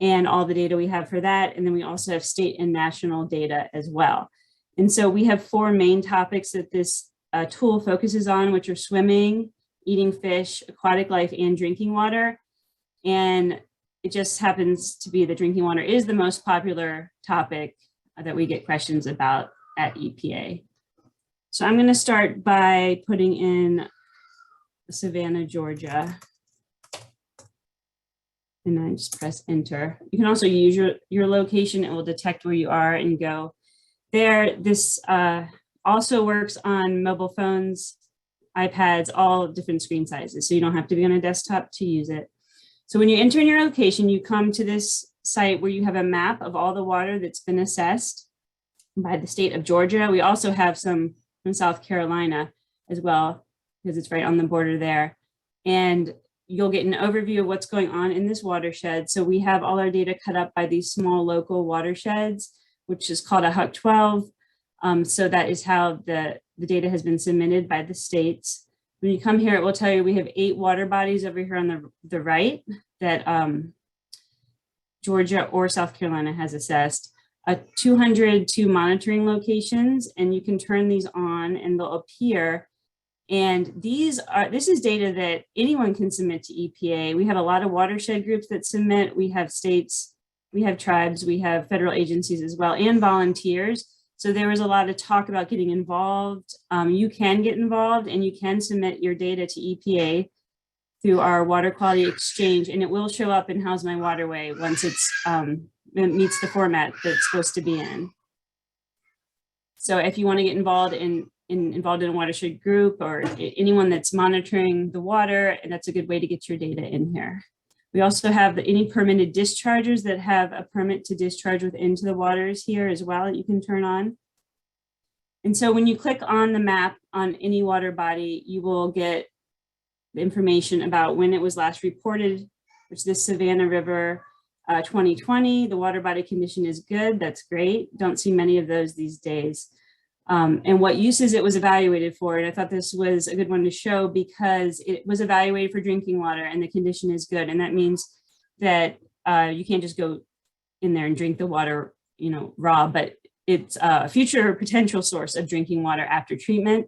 and all the data we have for that. And then we also have state and national data as well. And so we have 4 main topics that this tool focuses on, which are swimming, eating fish, aquatic life, and drinking water. And it just happens to be that drinking water is the most popular topic that we get questions about at EPA. So I'm going to start by putting in Savannah, Georgia. And I just press enter. You can also use your location. It will detect where you are and go there. This also works on mobile phones, iPads, all different screen sizes. So you don't have to be on a desktop to use it. So when you enter in your location, you come to this site where you have a map of all the water that's been assessed by the state of Georgia. We also have some in South Carolina as well, because it's right on the border there. And you'll get an overview of what's going on in this watershed. So we have all our data cut up by these small local watersheds, which is called a HUC 12. So that is how the data has been submitted by the states. When you come here, it will tell you we have 8 water bodies over here on the right that Georgia or South Carolina has assessed. 202 monitoring locations, and you can turn these on and they'll appear. And this is data that anyone can submit to EPA. We have a lot of watershed groups that submit. We have states, we have tribes, we have federal agencies as well, and volunteers. So there was a lot of talk about getting involved. You can get involved and you can submit your data to EPA through our water quality exchange, and it will show up in How's My Waterway once it meets the format that it's supposed to be in. So if you want to get involved in a watershed group or anyone that's monitoring the water, and that's a good way to get your data in here. We also have any permitted dischargers that have a permit to discharge into the waters here as well that you can turn on. And so when you click on the map on any water body, you will get the information about when it was last reported, which is the Savannah River 2020. The water body condition is good. That's great. Don't see many of those these days. And what uses it was evaluated for. And I thought this was a good one to show because it was evaluated for drinking water and the condition is good. And that means that you can't just go in there and drink the water, raw, but it's a future potential source of drinking water after treatment.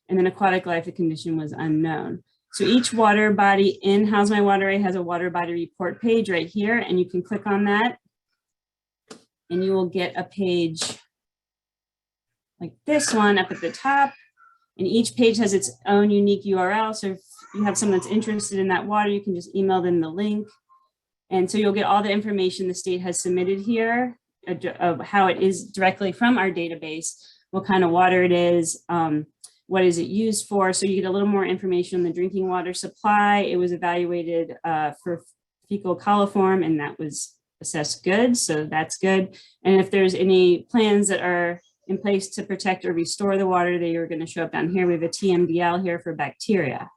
And then aquatic life, the condition was unknown. So each water body in How's My Waterway has a water body report page right here, and you can click on that and you will get a page like this one up at the top, and each page has its own unique URL. So if you have someone that's interested in that water, you can just email them the link. And so you'll get all the information the state has submitted here of how it is directly from our database, what kind of water it is, what is it used for. So you get a little more information on the drinking water supply. It was evaluated for fecal coliform, and that was assessed good, so that's good. And if there's any plans that are in place to protect or restore the water, they are going to show up down here. We have a TMDL here for bacteria.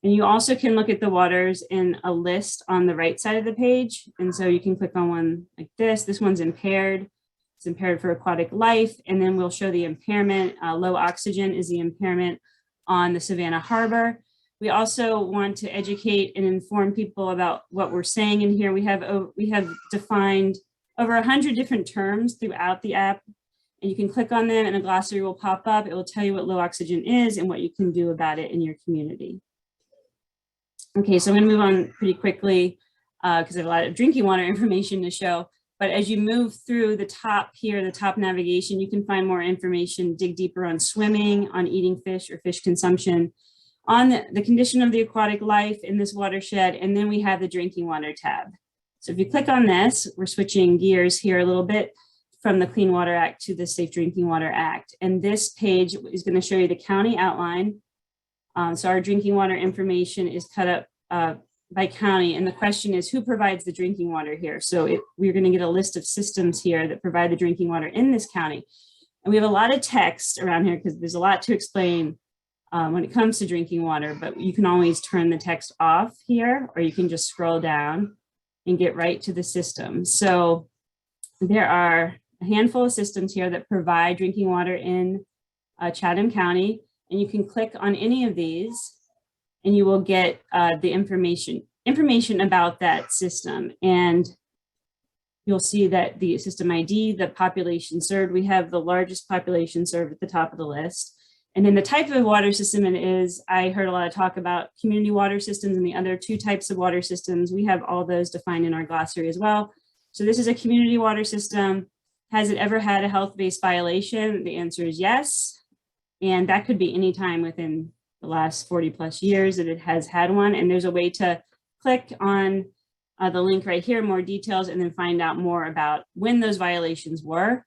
And you also can look at the waters in a list on the right side of the page. And so you can click on one like this. This one's impaired. It's impaired for aquatic life. And then we'll show the impairment. Low oxygen is the impairment on the Savannah Harbor. We also want to educate and inform people about what we're saying in here. We have defined over 100 different terms throughout the app, and you can click on them and a glossary will pop up. It will tell you what low oxygen is and what you can do about it in your community. Okay, so I'm going to move on pretty quickly because I have a lot of drinking water information to show. But as you move through the top here, the top navigation, you can find more information, dig deeper on swimming, on eating fish or fish consumption, on the condition of the aquatic life in this watershed, and then we have the drinking water tab. So if you click on this, we're switching gears here a little bit from the Clean Water Act to the Safe Drinking Water Act. And this page is going to show you the county outline. So our drinking water information is cut up by county. And the question is, who provides the drinking water here? So we're going to get a list of systems here that provide the drinking water in this county. And we have a lot of text around here because there's a lot to explain when it comes to drinking water, but you can always turn the text off here, or you can just scroll down and get right to the system. So there are a handful of systems here that provide drinking water in Chatham County, and you can click on any of these and you will get the information about that system. And you'll see that the system ID, the population served, we have the largest population served at the top of the list. And then the type of water system it is, I heard a lot of talk about community water systems and the other two types of water systems. We have all those defined in our glossary as well. So this is a community water system. Has it ever had a health-based violation? The answer is yes. And that could be any time within the last 40 plus years that it has had one. And there's a way to click on the link right here, more details, and then find out more about when those violations were.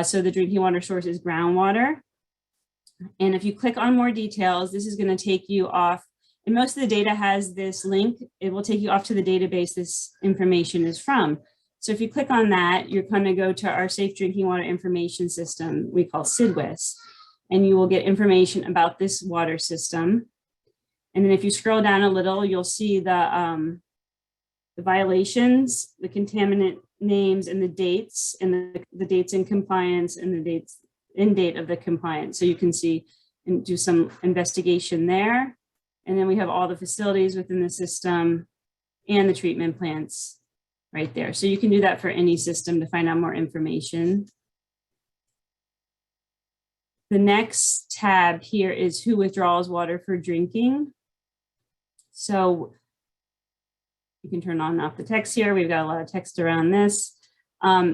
So the drinking water source is groundwater. And if you click on more details, this is going to take you off. And most of the data has this link. It will take you off to the database this information is from. So if you click on that, you're going to go to our Safe Drinking Water Information System we call SIDWIS, and you will get information about this water system. And then if you scroll down a little, you'll see the violations, the contaminant names, and the dates, and the dates in compliance, and the dates in date of the compliance. So you can see and do some investigation there. And then we have all the facilities within the system and the treatment plants right there. So you can do that for any system to find out more information. The next tab here is who withdraws water for drinking. So you can turn on and off the text here. We've got a lot of text around this.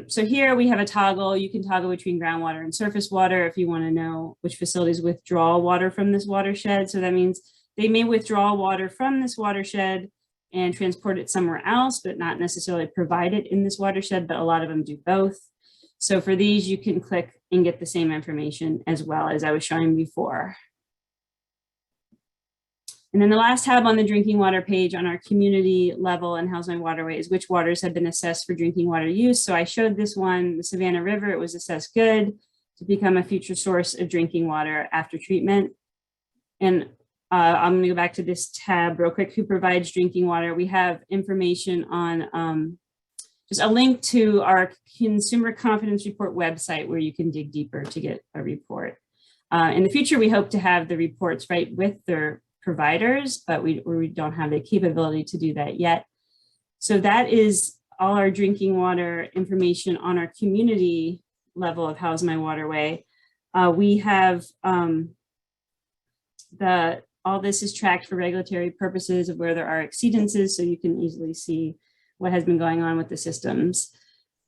So here we have a toggle. You can toggle between groundwater and surface water if you want to know which facilities withdraw water from this watershed. So that means they may withdraw water from this watershed and transport it somewhere else, but not necessarily provide it in this watershed, but a lot of them do both. So for these, you can click and get the same information as well as I was showing before. And then the last tab on the drinking water page on our community level and How's My Waterway is which waters have been assessed for drinking water use. So I showed this one, the Savannah River, it was assessed good to become a future source of drinking water after treatment. And I'm going to go back to this tab real quick, who provides drinking water. We have information on just a link to our Consumer Confidence Report website where you can dig deeper to get a report. In the future, we hope to have the reports right with their providers, but we don't have the capability to do that yet. So that is all our drinking water information on our community level of How's My Waterway. We have all this is tracked for regulatory purposes of where there are exceedances, so you can easily see what has been going on with the systems.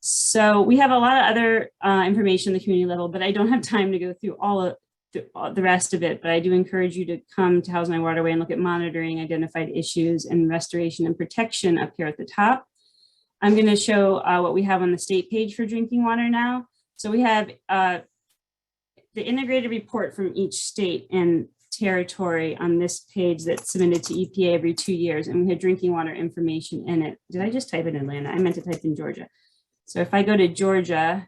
So we have a lot of other information at the community level, but I don't have time to go through all of the rest of it, but I do encourage you to come to How's My Waterway and look at monitoring identified issues and restoration and protection up here at the top. I'm going to show what we have on the state page for drinking water now. So we have the integrated report from each state and territory on this page that's submitted to EPA every 2 years, and we had drinking water information in it. Did I just type in Atlanta? I meant to type in Georgia. So if I go to Georgia,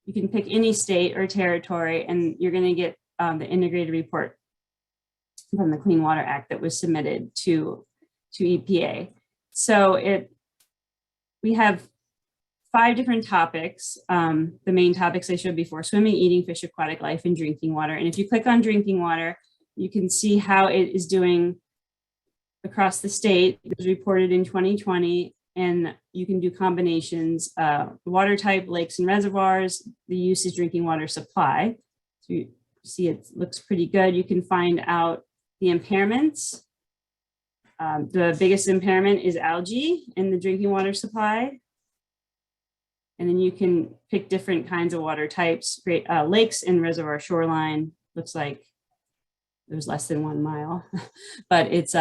you can pick any state or territory, and you're going to get the integrated report from the Clean Water Act that was submitted to EPA. So we have 5 different topics. The main topics I showed before: swimming, eating, fish, aquatic life, and drinking water. And if you click on drinking water, you can see how it is doing across the state. It was reported in 2020. And you can do combinations, water type, lakes and reservoirs, the use is drinking water supply. So you see it looks pretty good. You can find out the impairments. The biggest impairment is algae in the drinking water supply. And then you can pick different kinds of water types. Great lakes and reservoir shoreline. Looks like there's less than 1 mile, but it's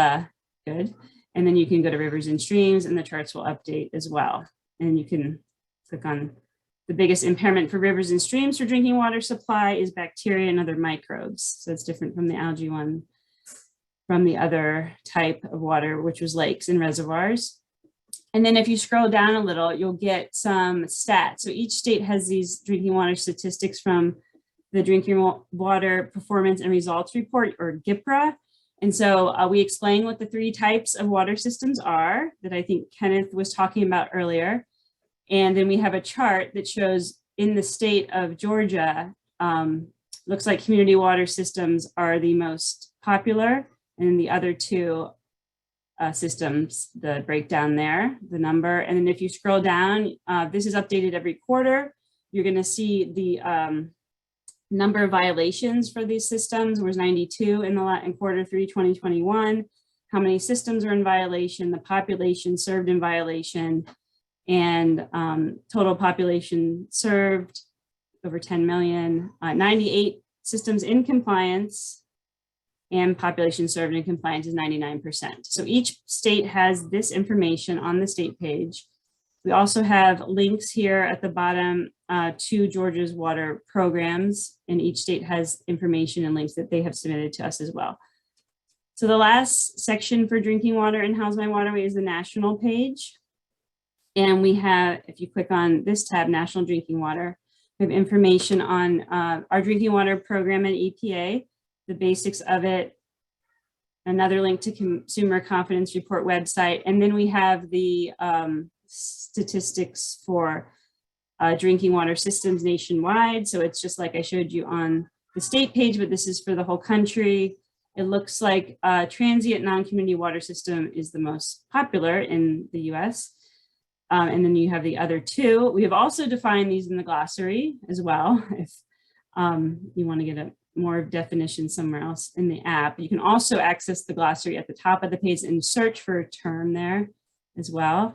good. And then you can go to rivers and streams, and the charts will update as well. And you can click on the biggest impairment for rivers and streams for drinking water supply is bacteria and other microbes. So it's different from the algae one, from the other type of water, which was lakes and reservoirs. And then if you scroll down a little, you'll get some stats. So each state has these drinking water statistics from the Drinking Water Performance and Results Report, or GIPRA. And so we explain what the 3 types of water systems are that I think Kenneth was talking about earlier. And then we have a chart that shows in the state of Georgia, looks like community water systems are the most popular, and the other 2 systems, the breakdown there, the number. And then if you scroll down, this is updated every quarter. You're going to see the number of violations for these systems was 92 in quarter 3, 2021. How many systems are in violation, the population served in violation, and total population served over 10 million, 98 systems in compliance, and population served in compliance is 99%. So each state has this information on the state page. We also have links here at the bottom to Georgia's water programs, and each state has information and links that they have submitted to us as well. So the last section for drinking water and How's My Waterway is the national page. And we have, if you click on this tab, National Drinking Water, we have information on our drinking water program at EPA, the basics of it, another link to Consumer Confidence Report website, and then we have the statistics for drinking water systems nationwide. So it's just like I showed you on the state page, but this is for the whole country. It looks like transient non-community water system is the most popular in the US. And then you have the other two. We have also defined these in the glossary as well. If you want to get a more definition somewhere else in the app, you can also access the glossary at the top of the page and search for a term there as well.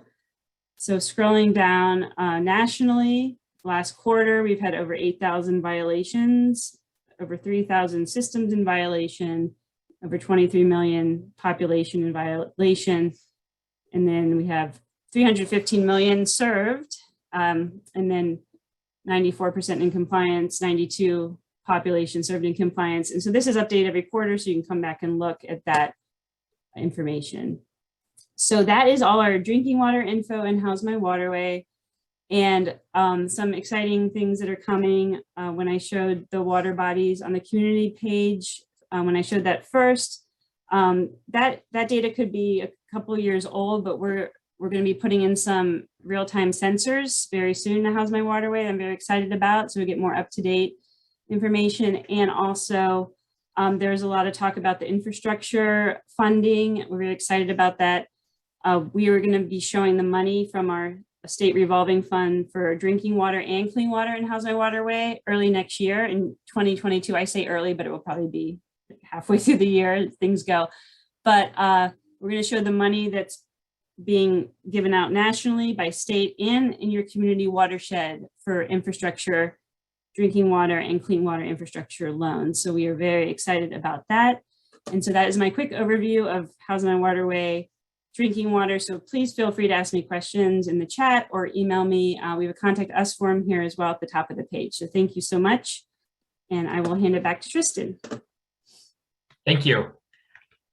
So scrolling down nationally, last quarter, we've had over 8,000 violations, over 3,000 systems in violation, over 23 million population in violation. And then we have 315 million served, and then 94% in compliance, 92 population served in compliance. And so this is updated every quarter, so you can come back and look at that information. So that is all our drinking water info and How's My Waterway. And some exciting things that are coming. When I showed the water bodies on the community page, when I showed that first, that data could be a couple years old, but we're going to be putting in some real-time sensors very soon to How's My Waterway. I'm very excited about, so we get more up-to-date information. And also, there's a lot of talk about the infrastructure funding. We're very excited about that. We are going to be showing the money from our state revolving fund for drinking water and clean water in How's My Waterway early next year in 2022. I say early, but it will probably be halfway through the year as things go. But we're going to show the money that's being given out nationally by state and in your community watershed for infrastructure, drinking water and clean water infrastructure loans. So we are very excited about that. And so that is my quick overview of How's My Waterway drinking water. So please feel free to ask me questions in the chat or email me. We have a contact us form here as well at the top of the page. So thank you so much. And I will hand it back to Tristan. Thank you.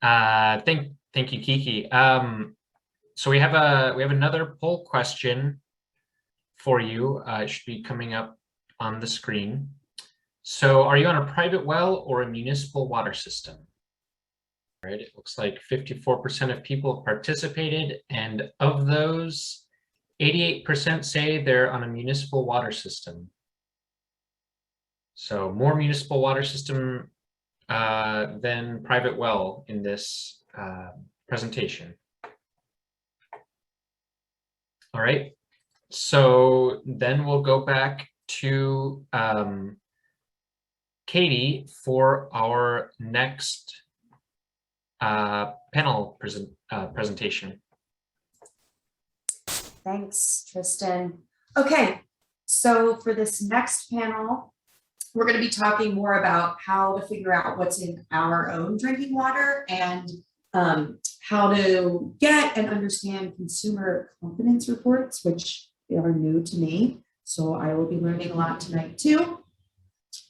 Thank you, Kiki. So we have another poll question for you. It should be coming up on the screen. So are you on a private well or a municipal water system? Right, it looks like 54% of people participated, and of those, 88% say they're on a municipal water system. So more municipal water system than private well in this presentation. All right, so then we'll go back to Katie for our next panel presentation. Thanks, Tristan. Okay, so for this next panel, we're going to be talking more about how to figure out what's in our own drinking water and how to get and understand consumer confidence reports, which are new to me. So I will be learning a lot tonight too.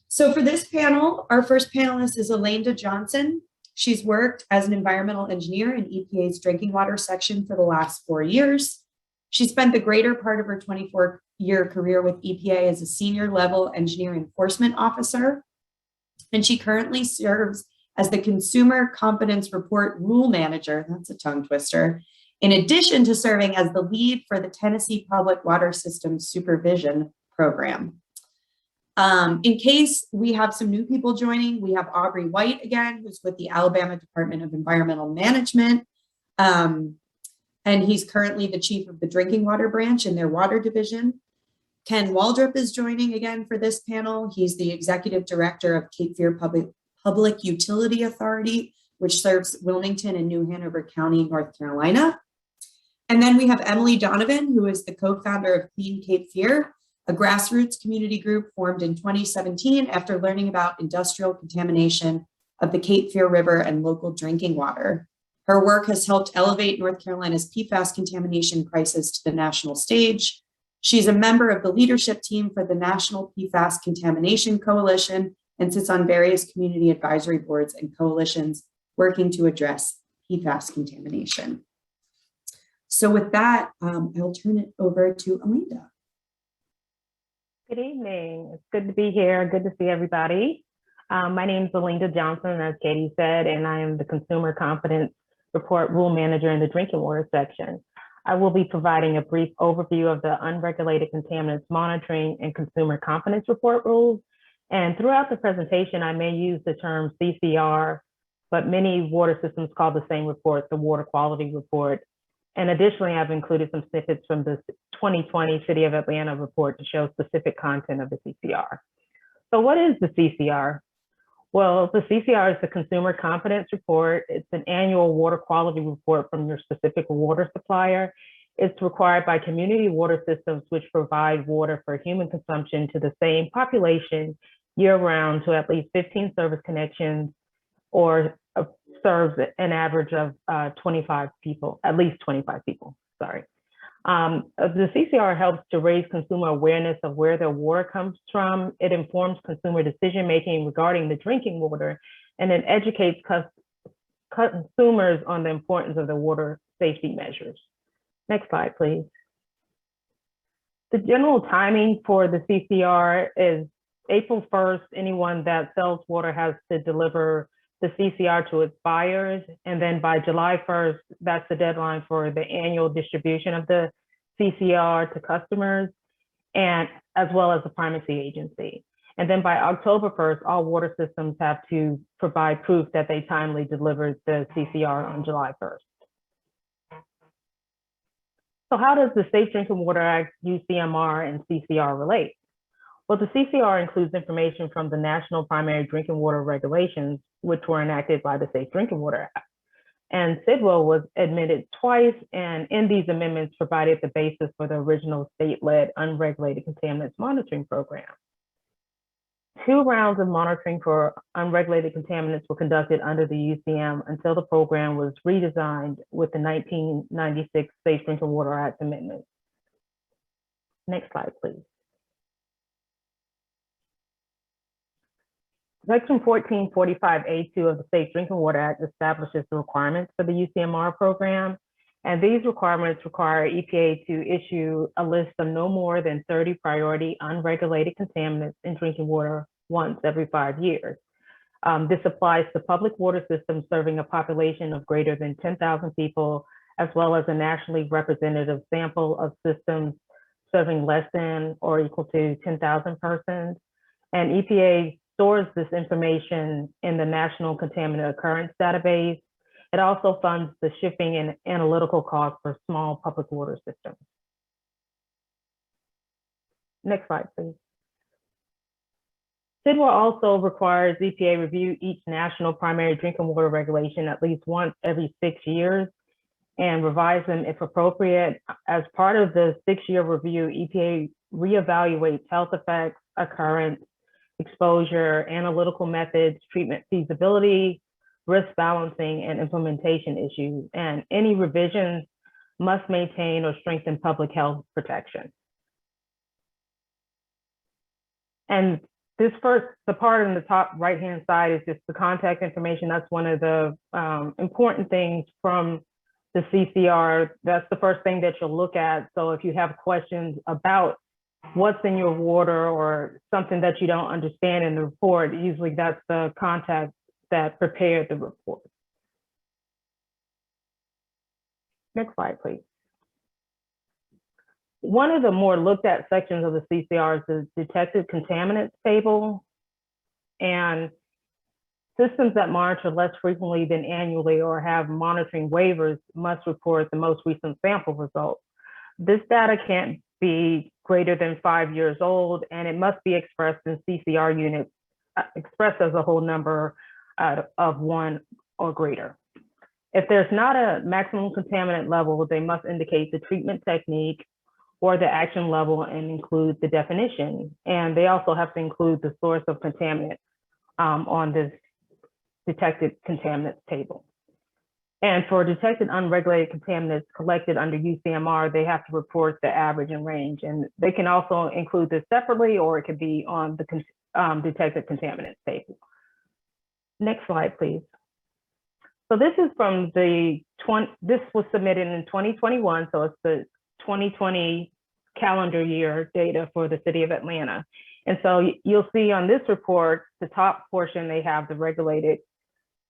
So for this panel, our first panelist is Elenda Johnson. She's worked as an environmental engineer in EPA's drinking water section for the last 4 years. She spent the greater part of her 24-year career with EPA as a senior level engineer enforcement officer. And she currently serves as the Consumer Confidence Report Rule Manager, that's a tongue twister, in addition to serving as the lead for the Tennessee Public Water System Supervision Program. In case we have some new people joining, we have Aubrey White again, who's with the Alabama Department of Environmental Management. And he's currently the chief of the drinking water branch in their water division. Ken Waldrop is joining again for this panel. He's the executive director of Cape Fear Public Utility Authority, which serves Wilmington and New Hanover County, North Carolina. And then we have Emily Donovan, who is the co-founder of Clean Cape Fear, a grassroots community group formed in 2017 after learning about industrial contamination of the Cape Fear River and local drinking water. Her work has helped elevate North Carolina's PFAS contamination crisis to the national stage. She's a member of the leadership team for the National PFAS Contamination Coalition and sits on various community advisory boards and coalitions working to address PFAS contamination. So with that, I'll turn it over to Amanda. Good evening. It's good to be here. Good to see everybody. My name is Belinda Johnson, as Katie said, and I am the Consumer Confidence Report Rule Manager in the Drinking Water section. I will be providing a brief overview of the Unregulated Contaminants Monitoring and Consumer Confidence Report rules. And throughout the presentation, I may use the term CCR, but many water systems call the same report the Water Quality Report. And additionally, I've included some snippets from the 2020 City of Atlanta report to show specific content of the CCR. So what is the CCR? Well, the CCR is the Consumer Confidence Report. It's an annual water quality report from your specific water supplier. It's required by community water systems which provide water for human consumption to the same population year-round to at least 15 service connections or serves an average of 25 people, at least 25 people, sorry. The CCR helps to raise consumer awareness of where their water comes from. It informs consumer decision-making regarding the drinking water, and it educates consumers on the importance of the water safety measures. Next slide, please. The general timing for the CCR is April 1st. Anyone that sells water has to deliver the CCR to its buyers. And then by July 1st, that's the deadline for the annual distribution of the CCR to customers, and as well as the primacy agency. And then by October 1st, all water systems have to provide proof that they timely delivered the CCR on July 1st. So how does the Safe Drinking Water Act, UCMR, and CCR relate? Well, the CCR includes information from the National Primary Drinking Water Regulations, which were enacted by the Safe Drinking Water Act. And CDWA was admitted twice, and in these amendments provided the basis for the original state-led unregulated contaminants monitoring program. 2 rounds of monitoring for unregulated contaminants were conducted under the UCM until the program was redesigned with the 1996 Safe Drinking Water Act amendments. Next slide, please. Section 1445A2 of the Safe Drinking Water Act establishes the requirements for the UCMR program. And these requirements require EPA to issue a list of no more than 30 priority unregulated contaminants in drinking water once every 5 years. This applies to public water systems serving a population of greater than 10,000 people, as well as a nationally representative sample of systems serving less than or equal to 10,000 persons. And EPA stores this information in the National Contaminant Occurrence Database. It also funds the shipping and analytical costs for small public water systems. Next slide, please. CDWA also requires EPA review each national primary drinking water regulation at least once every 6 years and revise them if appropriate. As part of the 6-year review, EPA reevaluates health effects, occurrence, exposure, analytical methods, treatment feasibility, risk balancing, and implementation issues. And any revisions must maintain or strengthen public health protection. And the part in the top right-hand side is just the contact information. That's one of the important things from the CCR. That's the first thing that you'll look at. So if you have questions about what's in your water or something that you don't understand in the report, usually that's the contact that prepared the report. Next slide, please. One of the more looked at sections of the CCR is the detected contaminants table. And Systems that monitor less frequently than annually or have monitoring waivers must report the most recent sample results. This data can't be greater than 5 years old, and it must be expressed in CCR units, expressed as a whole number of 1 or greater. If there's not a maximum contaminant level, they must indicate the treatment technique or the action level and include the definition. And they also have to include the source of contaminant on this detected contaminants table. And for detected unregulated contaminants collected under UCMR, they have to report the average and range. And they can also include this separately, or it could be on the detected contaminants table. Next slide, please. So this is from this was submitted in 2021, so it's the 2020 calendar year data for the city of Atlanta. And so you'll see on this report, the top portion, they have the regulated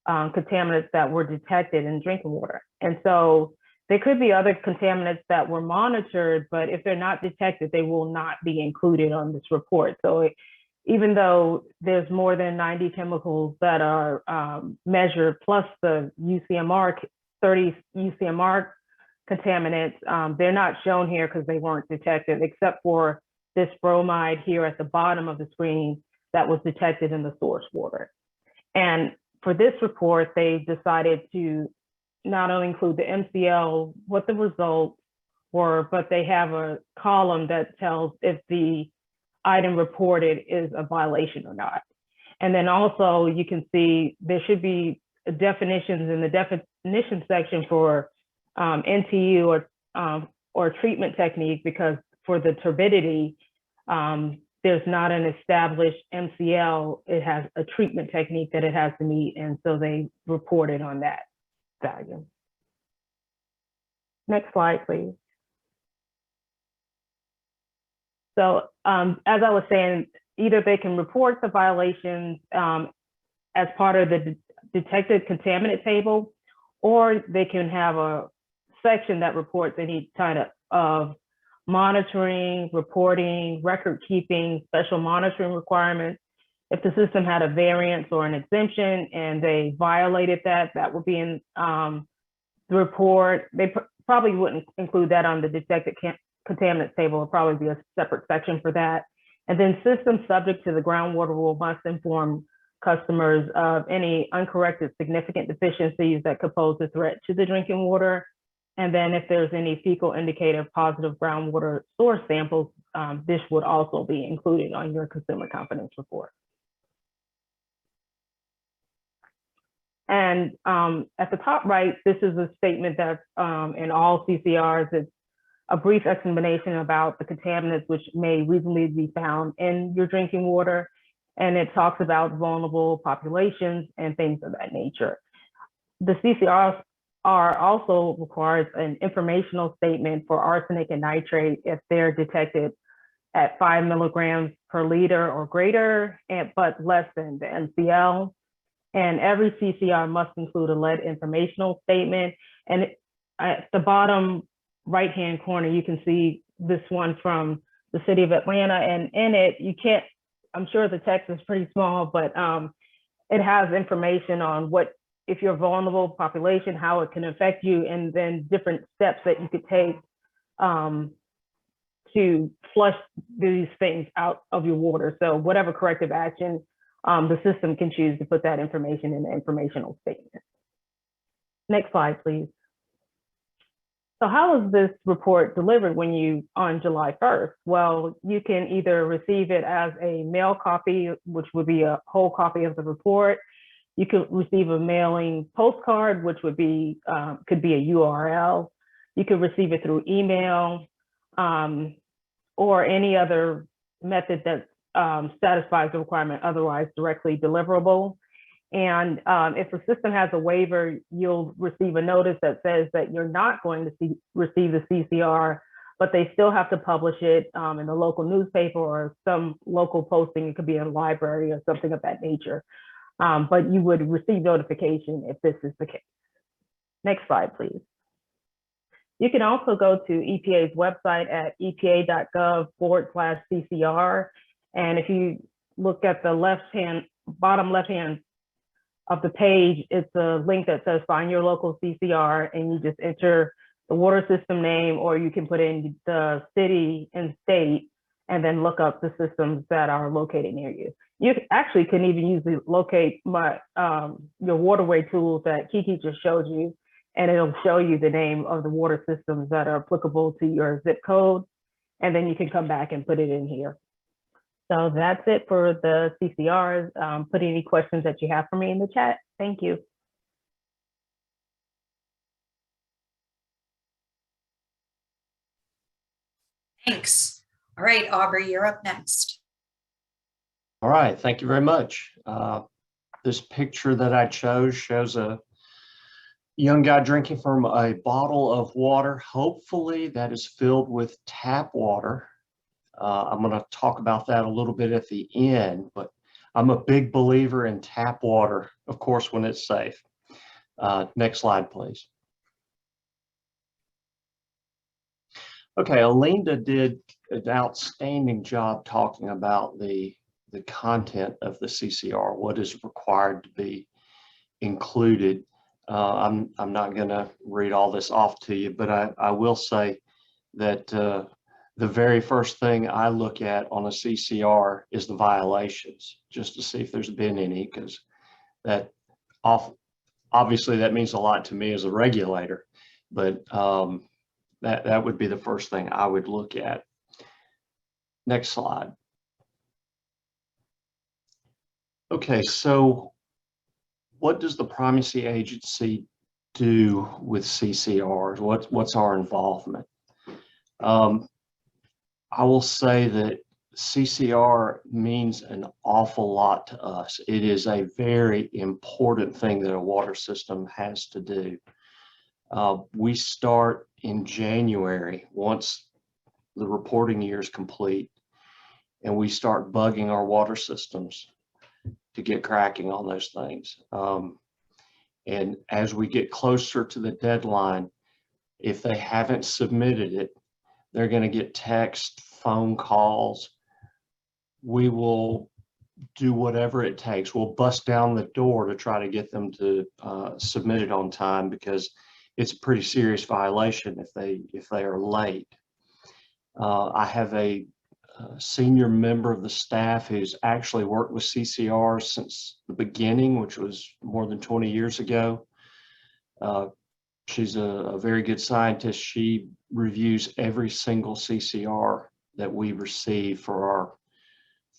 contaminants that were detected in drinking water. And so there could be other contaminants that were monitored, but if they're not detected, they will not be included on this report. So even though there's more than 90 chemicals that are measured, plus the UCMR, 30 UCMR contaminants, they're not shown here because they weren't detected, except for this bromide here at the bottom of the screen that was detected in the source water. And for this report, they decided to not only include the MCL, what the results were, but they have a column that tells if the item reported is a violation or not. And then also you can see there should be definitions in the definition section for NTU or treatment technique, because for the turbidity, there's not an established MCL. It has a treatment technique that it has to meet. And so they reported on that value. Next slide, please. So as I was saying, either they can report the violations as part of the detected contaminant table, or they can have a section that reports any kind of monitoring, reporting, record keeping, special monitoring requirements. If the system had a variance or an exemption and they violated that, that would be in the report. They probably wouldn't include that on the detected contaminants table. It'd probably be a separate section for that. And then systems subject to the groundwater rule must inform customers of any uncorrected significant deficiencies that could pose a threat to the drinking water. And then if there's any fecal indicator of positive groundwater source samples, this would also be included on your consumer confidence report. And at the top right, this is a statement that's in all CCRs. It's a brief explanation about the contaminants which may reasonably be found in your drinking water. And it talks about vulnerable populations and things of that nature. The CCR also requires an informational statement for arsenic and nitrate if they're detected at 5 milligrams per liter or greater, but less than the MCL. And every CCR must include a lead informational statement. And at the bottom right-hand corner, you can see this one from the city of Atlanta. And in it, you can't, I'm sure the text is pretty small, but it has information on what, if you're a vulnerable population, how it can affect you, and then different steps that you could take to flush these things out of your water. So whatever corrective action, the system can choose to put that information in the informational statement. Next slide, please. So how is this report delivered on July 1st? Well, you can either receive it as a mail copy, which would be a whole copy of the report. You could receive a mailing postcard, which would be, could be a URL. You could receive it through email or any other method that satisfies the requirement, otherwise directly deliverable. And if the system has a waiver, you'll receive a notice that says that you're not going to receive the CCR, but they still have to publish it in the local newspaper or some local posting. It could be in a library or something of that nature. But you would receive notification if this is the case. Next slide, please. You can also go to EPA's website at epa.gov/CCR. And if you look at the bottom left-hand of the page, it's a link that says find your local CCR, and you just enter the water system name, or you can put in the city and state and then look up the systems that are located near you. You actually can even use the locate my your waterway tools that Kiki just showed you, and it'll show you the name of the water systems that are applicable to your zip code. And then you can come back and put it in here. So that's it for the CCRs. Put any questions that you have for me in the chat. Thank you. Thanks. All right, Aubrey, you're up next. All right, thank you very much. This picture that I chose shows a young guy drinking from a bottle of water. Hopefully that is filled with tap water. I'm going to talk about that a little bit at the end, but I'm a big believer in tap water, of course, when it's safe. Next slide, please. Okay, Alinda did an outstanding job talking about the content of the CCR, what is required to be included. I'm not going to read all this off to you, but I will say that the very first thing I look at on a CCR is the violations, just to see if there's been any, because that obviously that means a lot to me as a regulator, but that would be the first thing I would look at. Next slide. Okay, so what does the primacy agency do with CCRs? What's our involvement? I will say that CCR means an awful lot to us. It is a very important thing that a water system has to do. We start in January once the reporting year is complete, and we start bugging our water systems to get cracking on those things. And as we get closer to the deadline, if they haven't submitted it, they're going to get text, phone calls. We will do whatever it takes. We'll bust down the door to try to get them to submit it on time, because it's a pretty serious violation if they are late. I have a senior member of the staff who's actually worked with CCR since the beginning, which was more than 20 years ago. She's a very good scientist. She reviews every single CCR that we receive for our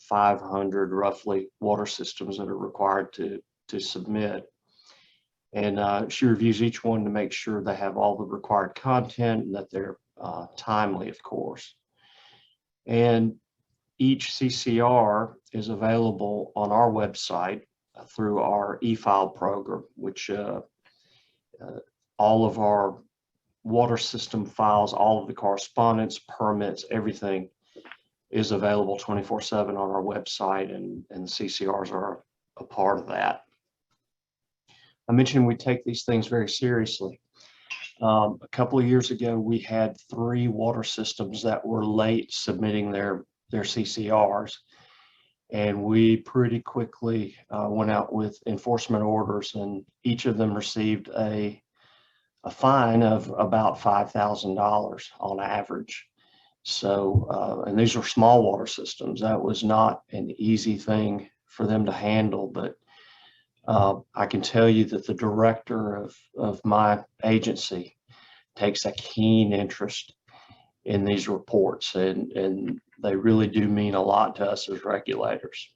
500 roughly water systems that are required to submit. And she reviews each one to make sure they have all the required content and that they're timely, of course. And each CCR is available on our website through our e-file program, which all of our water system files, all of the correspondence, permits, everything is available 24/7 on our website, and CCRs are a part of that. I mentioned we take these things very seriously. A couple of years ago, we had 3 water systems that were late submitting their CCRs, and we pretty quickly went out with enforcement orders, and each of them received a fine of about $5,000 on average. So, and these are small water systems. That was not an easy thing for them to handle, but I can tell you that the director of my agency takes a keen interest in these reports, and they really do mean a lot to us as regulators.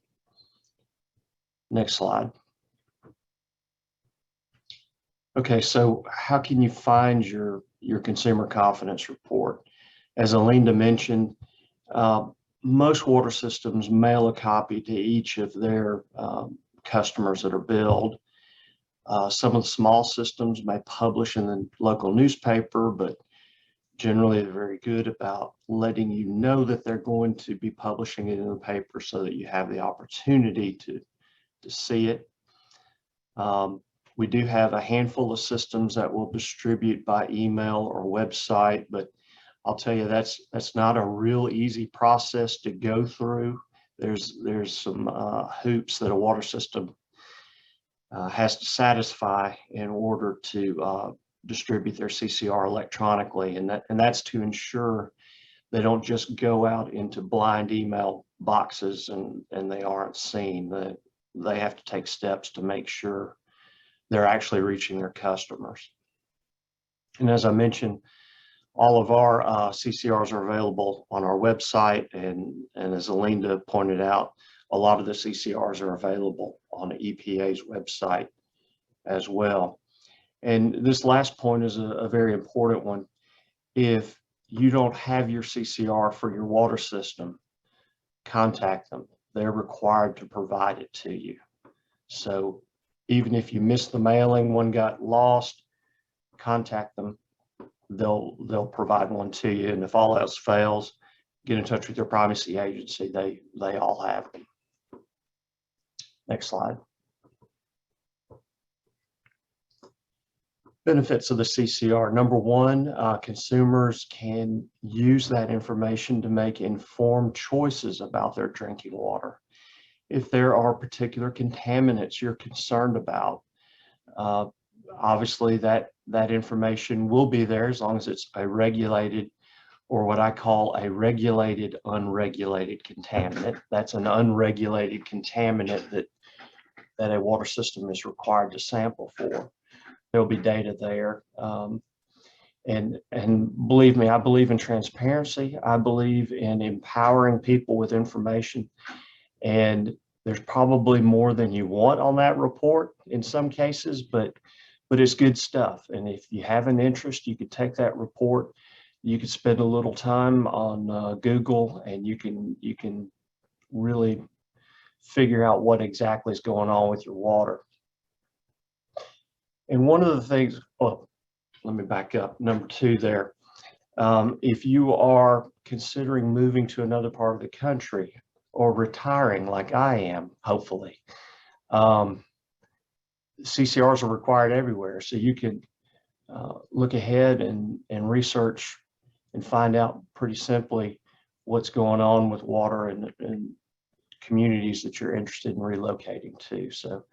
Next slide. Okay, so how can you find your consumer confidence report? As Alinda mentioned, most water systems mail a copy to each of their customers that are billed. Some of the small systems may publish in the local newspaper, but generally they're very good about letting you know that they're going to be publishing it in the paper so that you have the opportunity to see it. We do have a handful of systems that will distribute by email or website, but I'll tell you that's not a real easy process to go through. There's some hoops that a water system has to satisfy in order to distribute their CCR electronically, and that's to ensure they don't just go out into blind email boxes and they aren't seen. That they have to take steps to make sure they're actually reaching their customers. And as I mentioned, all of our CCRs are available on our website, and as Alinda pointed out, a lot of the CCRs are available on the EPA's website as well. And this last point is a very important one. If you don't have your CCR for your water system, contact them. They're required to provide it to you. So even if you missed the mailing, one got lost, contact them. They'll provide one to you. And if all else fails, get in touch with your primacy agency. They all have them. Next slide. Benefits of the CCR. Number one, consumers can use that information to make informed choices about their drinking water. If there are particular contaminants you're concerned about, obviously that information will be there as long as it's a regulated, or what I call a regulated unregulated contaminant. That's an unregulated contaminant that a water system is required to sample for. There'll be data there. And believe me, I believe in transparency. I believe in empowering people with information. And there's probably more than you want on that report in some cases, but it's good stuff. And if you have an interest, you could take that report. You could spend a little time on Google, and you can really figure out what exactly is going on with your water. And one of the things, well, let me back up. Number two there, if you are considering moving to another part of the country or retiring like I am, hopefully, CCRs are required everywhere. So you can look ahead and research and find out pretty simply what's going on with water and communities that you're interested in relocating to. So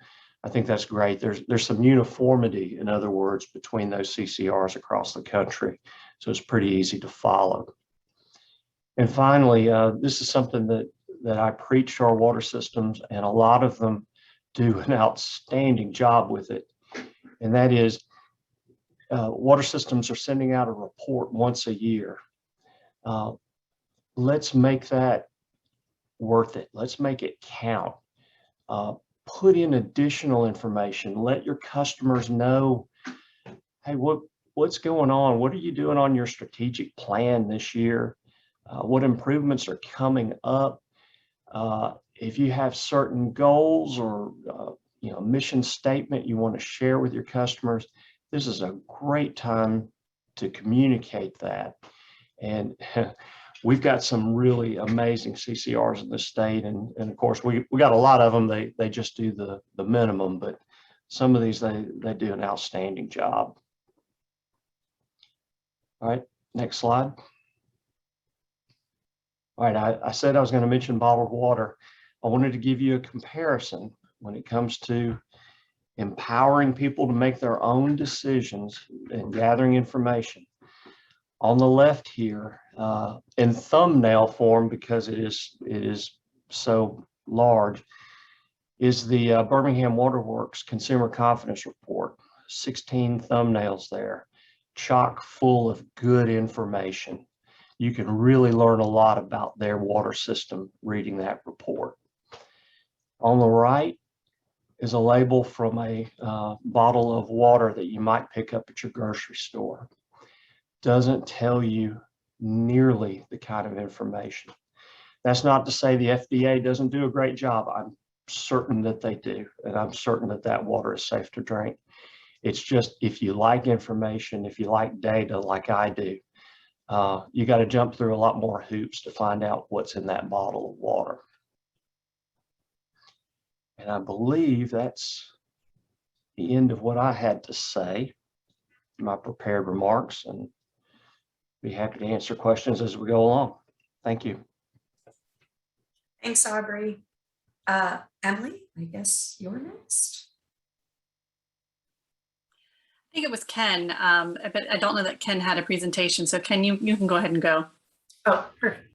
I think that's great. There's some uniformity, in other words, between those CCRs across the country. So it's pretty easy to follow. And finally, this is something that I preach to our water systems, and a lot of them do an outstanding job with it. And that is, water systems are sending out a report once a year. Let's make that worth it. Let's make it count. Put in additional information. Let your customers know, hey, what's going on? What are you doing on your strategic plan this year? What improvements are coming up? If you have certain goals or mission statement you want to share with your customers, this is a great time to communicate that. And we've got some really amazing CCRs in the state, and of course we got a lot of them. They just do the minimum, but some of these they do an outstanding job. All right, next slide. All right, I said I was going to mention bottled water. I wanted to give you a comparison when it comes to empowering people to make their own decisions and gathering information. On the left here, in thumbnail form, because it is so large, is the Birmingham Water Works Consumer Confidence Report. 16 thumbnails there, chock full of good information. You can really learn a lot about their water system reading that report. On the right is a label from a bottle of water that you might pick up at your grocery store. Doesn't tell you nearly the kind of information. That's not to say the FDA doesn't do a great job. I'm certain that they do, and I'm certain that that water is safe to drink. It's just, if you like information, if you like data like I do, you got to jump through a lot more hoops to find out what's in that bottle of water. And I believe that's the end of what I had to say, my prepared remarks, and be happy to answer questions as we go along. Thank you. Thanks, Aubrey. Emily, I guess you're next. think it was Ken, but I don't know that Ken had a presentation. So Ken, you can go ahead and go. Oh, perfect.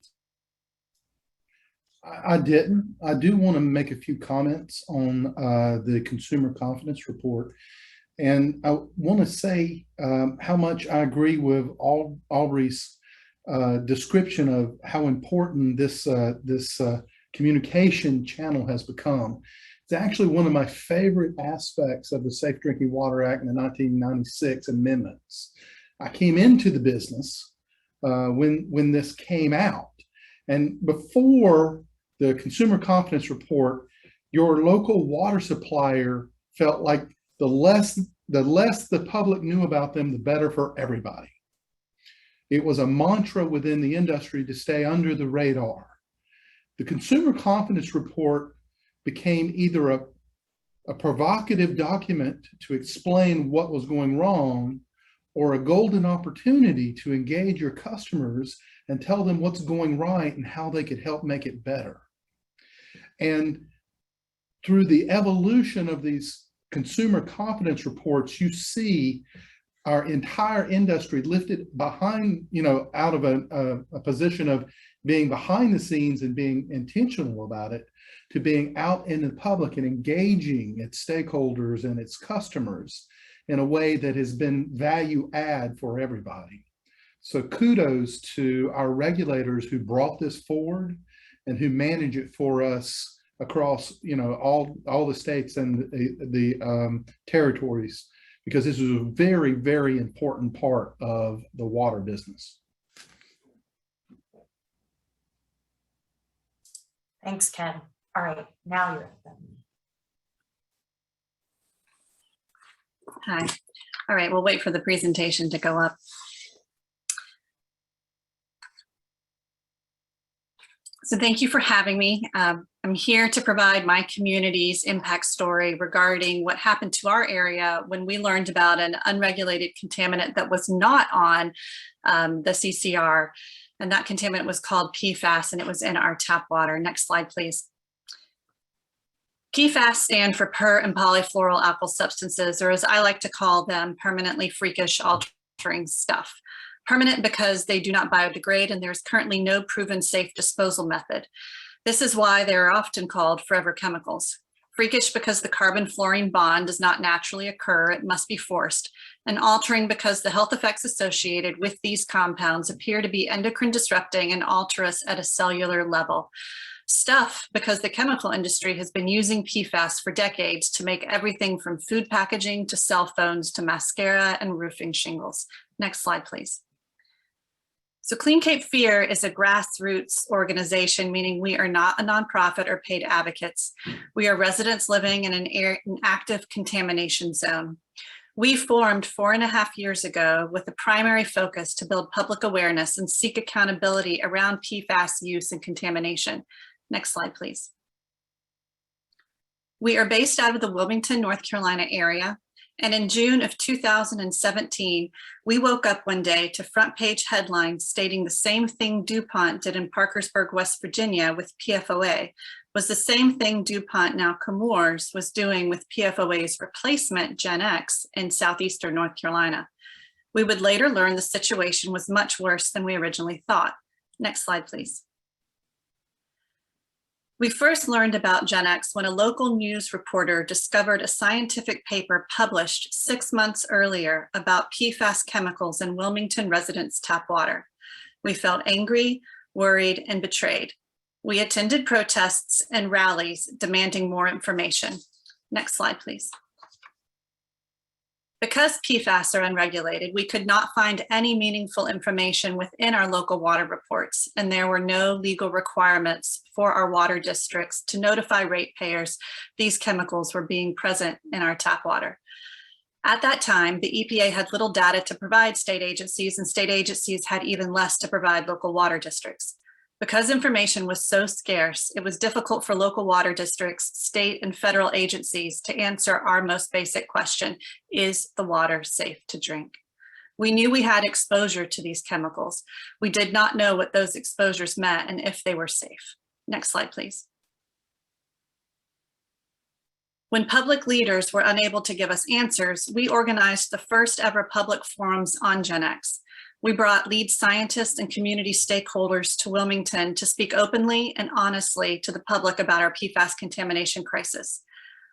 I didn't. I do want to make a few comments on the consumer confidence report. And I want to say how much I agree with Aubrey's description of how important this communication channel has become. It's actually one of my favorite aspects of the Safe Drinking Water Act and the 1996 amendments. I came into the business when this came out. And before the consumer confidence report, your local water supplier felt like the less the public knew about them, the better for everybody. It was a mantra within the industry to stay under the radar. The consumer confidence report became either a provocative document to explain what was going wrong, or a golden opportunity to engage your customers and tell them what's going right and how they could help make it better. And through the evolution of these consumer confidence reports, you see our entire industry lifted behind, out of a position of being behind the scenes and being intentional about it, to being out in the public and engaging its stakeholders and its customers in a way that has been value add for everybody. So kudos to our regulators who brought this forward and who manage it for us across, all the states and the territories, because this is a very, very important part of the water business. Thanks, Ken. All right, now you're up then. Hi. All right, we'll wait for the presentation to go up. So thank you for having me. I'm here to provide my community's impact story regarding what happened to our area when we learned about an unregulated contaminant that was not on the CCR. And that contaminant was called PFAS, and it was in our tap water. Next slide, please. PFAS stand for per and polyfluoroalkyl substances, or as I like to call them, permanently freakish altering stuff. Permanent because they do not biodegrade, and there's currently no proven safe disposal method. This is why they are often called forever chemicals. Freakish because the carbon-fluorine bond does not naturally occur, it must be forced. And altering because the health effects associated with these compounds appear to be endocrine disrupting and alter us at a cellular level. Stuff because the chemical industry has been using PFAS for decades to make everything from food packaging to cell phones to mascara and roofing shingles. Next slide, please. So Clean Cape Fear is a grassroots organization, meaning we are not a nonprofit or paid advocates. We are residents living in an active contamination zone. We formed 4.5 years ago with the primary focus to build public awareness and seek accountability around PFAS use and contamination. Next slide, please. We are based out of the Wilmington, North Carolina area. And in June of 2017, we woke up one day to front page headlines stating the same thing DuPont did in Parkersburg, West Virginia with PFOA was the same thing DuPont, now Chemours, was doing with PFOA's replacement Gen X in southeastern North Carolina. We would later learn the situation was much worse than we originally thought. Next slide, please. We first learned about Gen X when a local news reporter discovered a scientific paper published 6 months earlier about PFAS chemicals in Wilmington residents' tap water. We felt angry, worried, and betrayed. We attended protests and rallies demanding more information. Next slide, please. Because PFAS are unregulated, we could not find any meaningful information within our local water reports, and there were no legal requirements for our water districts to notify ratepayers these chemicals were being present in our tap water. At that time, the EPA had little data to provide state agencies, and state agencies had even less to provide local water districts. Because information was so scarce, it was difficult for local water districts, state and federal agencies to answer our most basic question: is the water safe to drink? We knew we had exposure to these chemicals. We did not know what those exposures meant and if they were safe. Next slide, please. When public leaders were unable to give us answers, we organized the first ever public forums on GenX. We brought lead scientists and community stakeholders to Wilmington to speak openly and honestly to the public about our PFAS contamination crisis.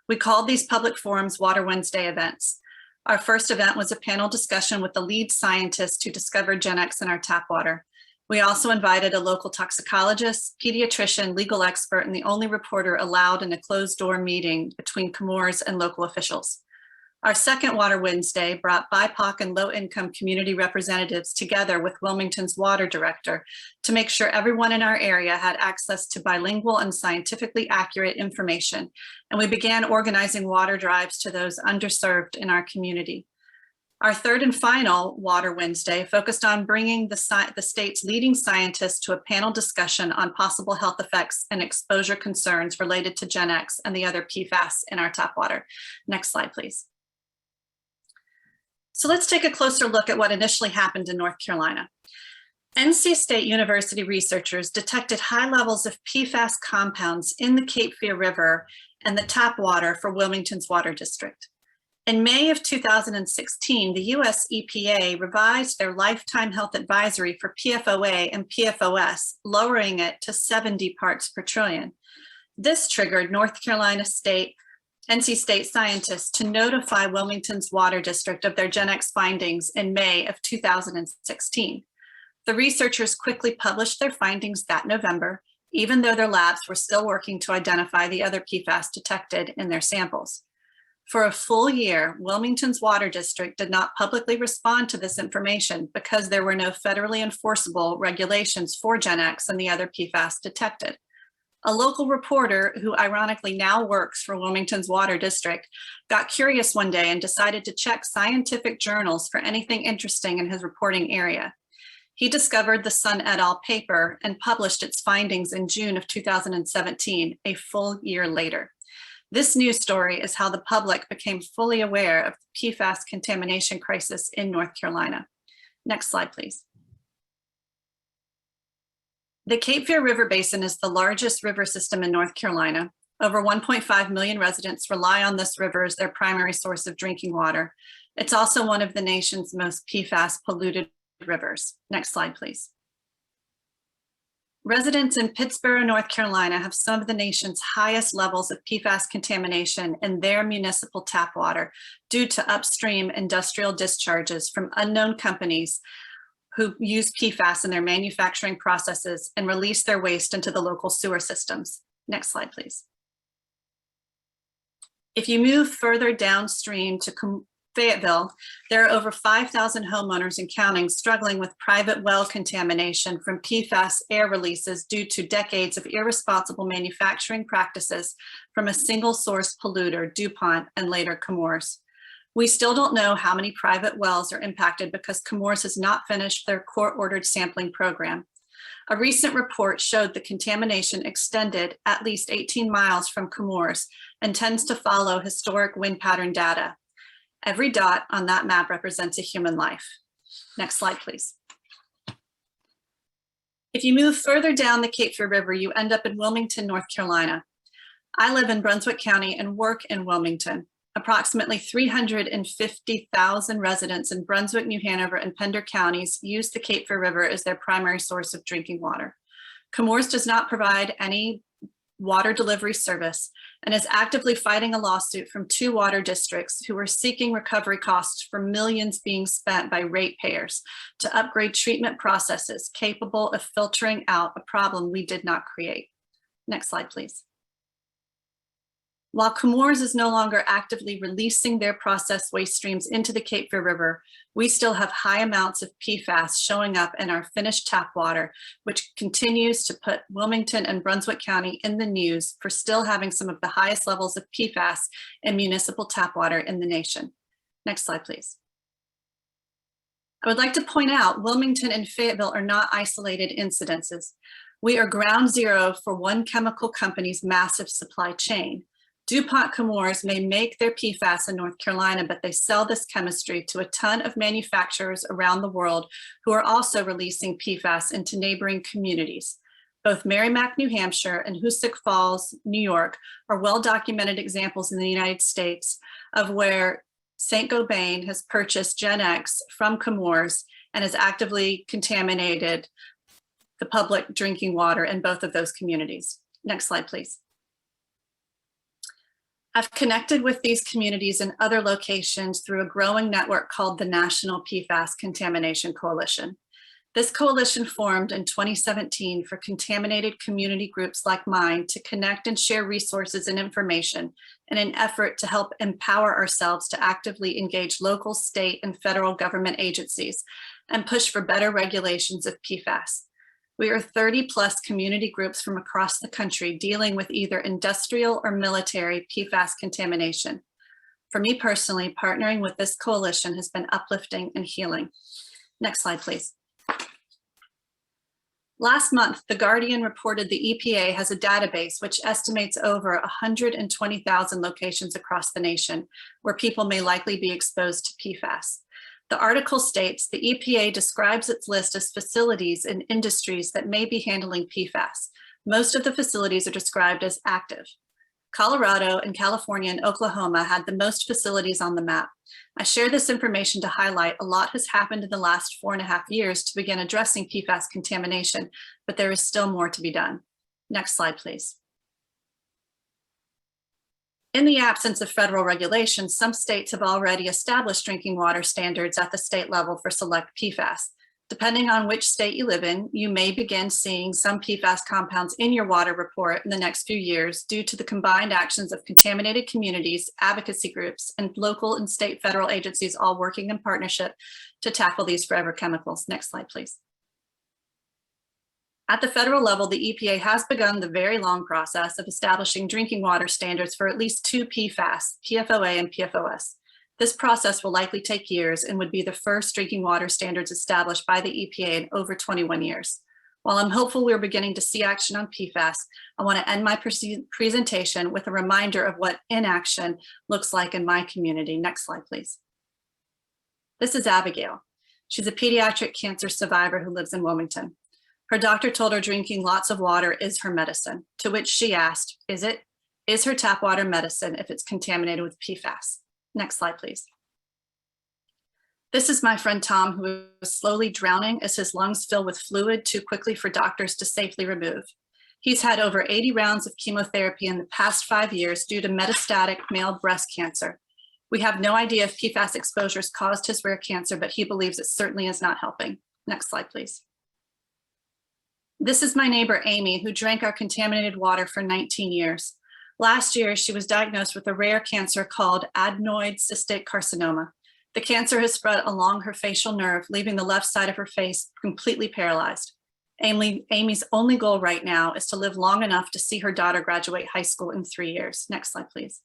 We called these public forums Water Wednesday events. Our first event was a panel discussion with the lead scientist who discovered GenX in our tap water. We also invited a local toxicologist, pediatrician, legal expert, and the only reporter allowed in a closed-door meeting between Chemours and local officials. Our second Water Wednesday brought BIPOC and low-income community representatives together with Wilmington's water director to make sure everyone in our area had access to bilingual and scientifically accurate information. And we began organizing water drives to those underserved in our community. Our third and final Water Wednesday focused on bringing the state's leading scientists to a panel discussion on possible health effects and exposure concerns related to GenX and the other PFAS in our tap water. Next slide, please. So let's take a closer look at what initially happened in North Carolina. NC State University researchers detected high levels of PFAS compounds in the Cape Fear River and the tap water for Wilmington's water district. In May of 2016, the US EPA revised their lifetime health advisory for PFOA and PFOS, lowering it to 70 parts per trillion. This triggered North Carolina NC State scientists to notify Wilmington's water district of their GenX findings in May of 2016. The researchers quickly published their findings that November, even though their labs were still working to identify the other PFAS detected in their samples. For a full year, Wilmington's water district did not publicly respond to this information because there were no federally enforceable regulations for GenX and the other PFAS detected. A local reporter who ironically now works for Wilmington's water district got curious one day and decided to check scientific journals for anything interesting in his reporting area. He discovered the Sun et al. Paper and published its findings in June of 2017, a full year later. This news story is how the public became fully aware of the PFAS contamination crisis in North Carolina. Next slide, please. The Cape Fear River Basin is the largest river system in North Carolina. Over 1.5 million residents rely on this river as their primary source of drinking water. It's also one of the nation's most PFAS polluted rivers. Next slide, please. Residents in Pittsboro, North Carolina have some of the nation's highest levels of PFAS contamination in their municipal tap water due to upstream industrial discharges from unknown companies who use PFAS in their manufacturing processes and release their waste into the local sewer systems. Next slide, please. If you move further downstream to Fayetteville, there are over 5,000 homeowners and counting struggling with private well contamination from PFAS air releases due to decades of irresponsible manufacturing practices from a single source polluter, DuPont, and later Chemours. We still don't know how many private wells are impacted because Chemours has not finished their court-ordered sampling program. A recent report showed the contamination extended at least 18 miles from Chemours and tends to follow historic wind pattern data. Every dot on that map represents a human life. Next slide, please. If you move further down the Cape Fear River, you end up in Wilmington, North Carolina. I live in Brunswick County and work in Wilmington. Approximately 350,000 residents in Brunswick, New Hanover, and Pender counties use the Cape Fear River as their primary source of drinking water. Chemours does not provide any water delivery service and is actively fighting a lawsuit from 2 water districts who are seeking recovery costs for millions being spent by ratepayers to upgrade treatment processes capable of filtering out a problem we did not create. Next slide, please. While Chemours is no longer actively releasing their processed waste streams into the Cape Fear River, we still have high amounts of PFAS showing up in our finished tap water, which continues to put Wilmington and Brunswick County in the news for still having some of the highest levels of PFAS in municipal tap water in the nation. Next slide, please. I would like to point out Wilmington and Fayetteville are not isolated incidences. We are ground zero for one chemical company's massive supply chain. DuPont Chemours may make their PFAS in North Carolina, but they sell this chemistry to a ton of manufacturers around the world who are also releasing PFAS into neighboring communities. Both Merrimack, New Hampshire and Hoosick Falls, New York are well-documented examples in the United States of where Saint-Gobain has purchased Gen X from Chemours and has actively contaminated the public drinking water in both of those communities. Next slide, please. I've connected with these communities in other locations through a growing network called the National PFAS Contamination Coalition. This coalition formed in 2017 for contaminated community groups like mine to connect and share resources and information in an effort to help empower ourselves to actively engage local, state, and federal government agencies and push for better regulations of PFAS. We are 30+ community groups from across the country dealing with either industrial or military PFAS contamination. For me personally, partnering with this coalition has been uplifting and healing. Next slide, please. Last month, The Guardian reported the EPA has a database which estimates over 120,000 locations across the nation where people may likely be exposed to PFAS. The article states the EPA describes its list as facilities and industries that may be handling PFAS. Most of the facilities are described as active. Colorado and California and Oklahoma had the most facilities on the map. I share this information to highlight a lot has happened in the last 4.5 years to begin addressing PFAS contamination, but there is still more to be done. Next slide, please. In the absence of federal regulations, some states have already established drinking water standards at the state level for select PFAS. Depending on which state you live in, you may begin seeing some PFAS compounds in your water report in the next few years due to the combined actions of contaminated communities, advocacy groups, and local and state federal agencies all working in partnership to tackle these forever chemicals. Next slide, please. At the federal level, the EPA has begun the very long process of establishing drinking water standards for at least 2 PFAS, PFOA and PFOS. This process will likely take years and would be the first drinking water standards established by the EPA in over 21 years. While I'm hopeful we're beginning to see action on PFAS, I want to end my presentation with a reminder of what inaction looks like in my community. Next slide, please. This is Abigail. She's a pediatric cancer survivor who lives in Wilmington. Her doctor told her drinking lots of water is her medicine, to which she asked, is her tap water medicine if it's contaminated with PFAS? Next slide, please. This is my friend Tom, who is slowly drowning as his lungs fill with fluid too quickly for doctors to safely remove. He's had over 80 rounds of chemotherapy in the past 5 years due to metastatic male breast cancer. We have no idea if PFAS exposures caused his rare cancer, but he believes it certainly is not helping. Next slide, please. This is my neighbor, Amy, who drank our contaminated water for 19 years. Last year, she was diagnosed with a rare cancer called adenoid cystic carcinoma. The cancer has spread along her facial nerve, leaving the left side of her face completely paralyzed. Amy's only goal right now is to live long enough to see her daughter graduate high school in 3 years. Next slide, please.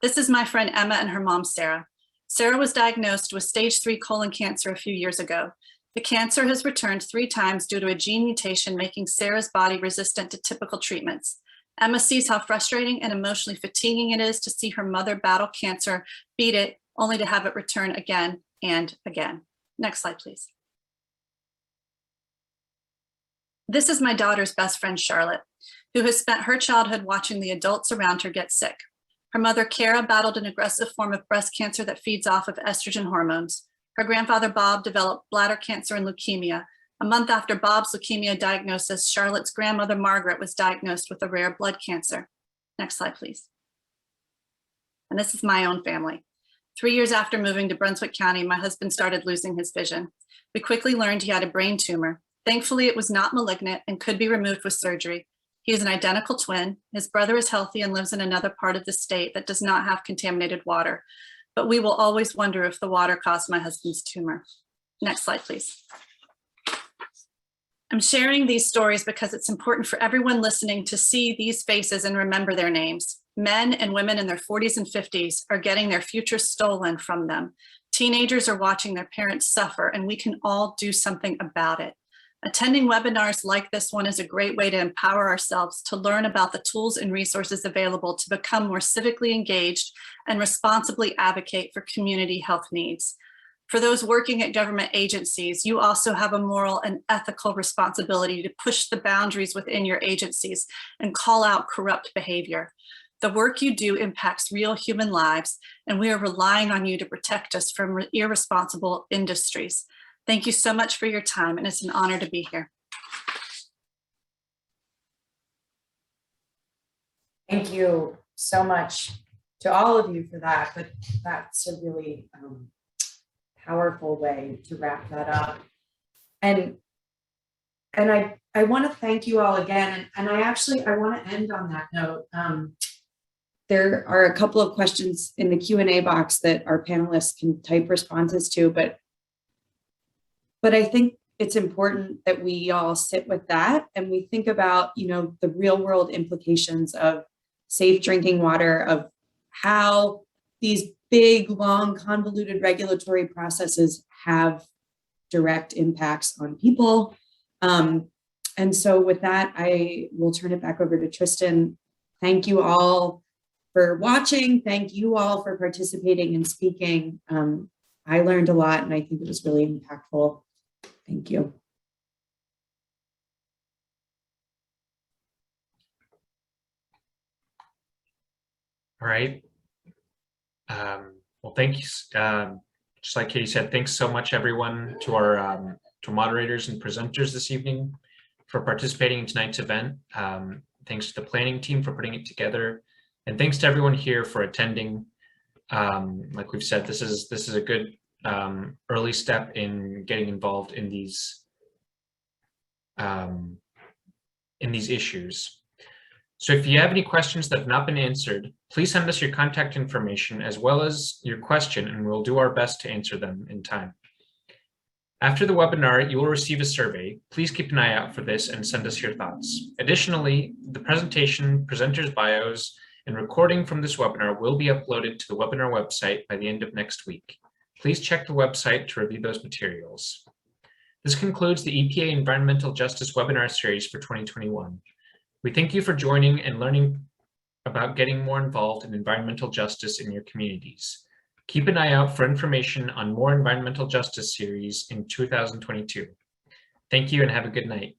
This is my friend Emma and her mom, Sarah. Sarah was diagnosed with stage 3 colon cancer a few years ago. The cancer has returned 3 times due to a gene mutation, making Sarah's body resistant to typical treatments. Emma sees how frustrating and emotionally fatiguing it is to see her mother battle cancer, beat it, only to have it return again and again. Next slide, please. This is my daughter's best friend, Charlotte, who has spent her childhood watching the adults around her get sick. Her mother, Kara, battled an aggressive form of breast cancer that feeds off of estrogen hormones. Her grandfather, Bob, developed bladder cancer and leukemia. A month after Bob's leukemia diagnosis, Charlotte's grandmother, Margaret, was diagnosed with a rare blood cancer. Next slide, please. And this is my own family. 3 years after moving to Brunswick County, my husband started losing his vision. We quickly learned he had a brain tumor. Thankfully, it was not malignant and could be removed with surgery. He is an identical twin. His brother is healthy and lives in another part of the state that does not have contaminated water. But we will always wonder if the water caused my husband's tumor. Next slide, please. I'm sharing these stories because it's important for everyone listening to see these faces and remember their names. Men and women in their 40s and 50s are getting their future stolen from them. Teenagers are watching their parents suffer, and we can all do something about it. Attending webinars like this one is a great way to empower ourselves to learn about the tools and resources available to become more civically engaged and responsibly advocate for community health needs. For those working at government agencies, you also have a moral and ethical responsibility to push the boundaries within your agencies and call out corrupt behavior. The work you do impacts real human lives, and we are relying on you to protect us from irresponsible industries. Thank you so much for your time, and it's an honor to be here. Thank you so much to all of you for that, but that's a really powerful way to wrap that up. And I want to thank you all again. And I want to end on that note. There are a couple of questions in the Q&A box that our panelists can type responses to, but I think it's important that we all sit with that and we think about, you know, the real world implications of safe drinking water, of how these big, long, convoluted regulatory processes have direct impacts on people. And so with that, I will turn it back over to Tristan. Thank you all for watching. Thank you all for participating and speaking. I learned a lot and I think it was really impactful. Thank you. All right. Well, thank you. Just like Katie said, thanks so much, everyone, to our moderators and presenters this evening for participating in tonight's event. Thanks to the planning team for putting it together, and thanks to everyone here for attending. Like we've said, this is a good early step in getting involved in these issues. So if you have any questions that have not been answered, please send us your contact information as well as your question, and we'll do our best to answer them in time. After the webinar, you will receive a survey. Please keep an eye out for this and send us your thoughts. Additionally, the presentation, presenters' bios, and recording from this webinar will be uploaded to the webinar website by the end of next week. Please check the website to review those materials. This concludes the EPA Environmental Justice webinar series for 2021. We thank you for joining and learning about getting more involved in environmental justice in your communities. Keep an eye out for information on more environmental justice series in 2022. Thank you and have a good night.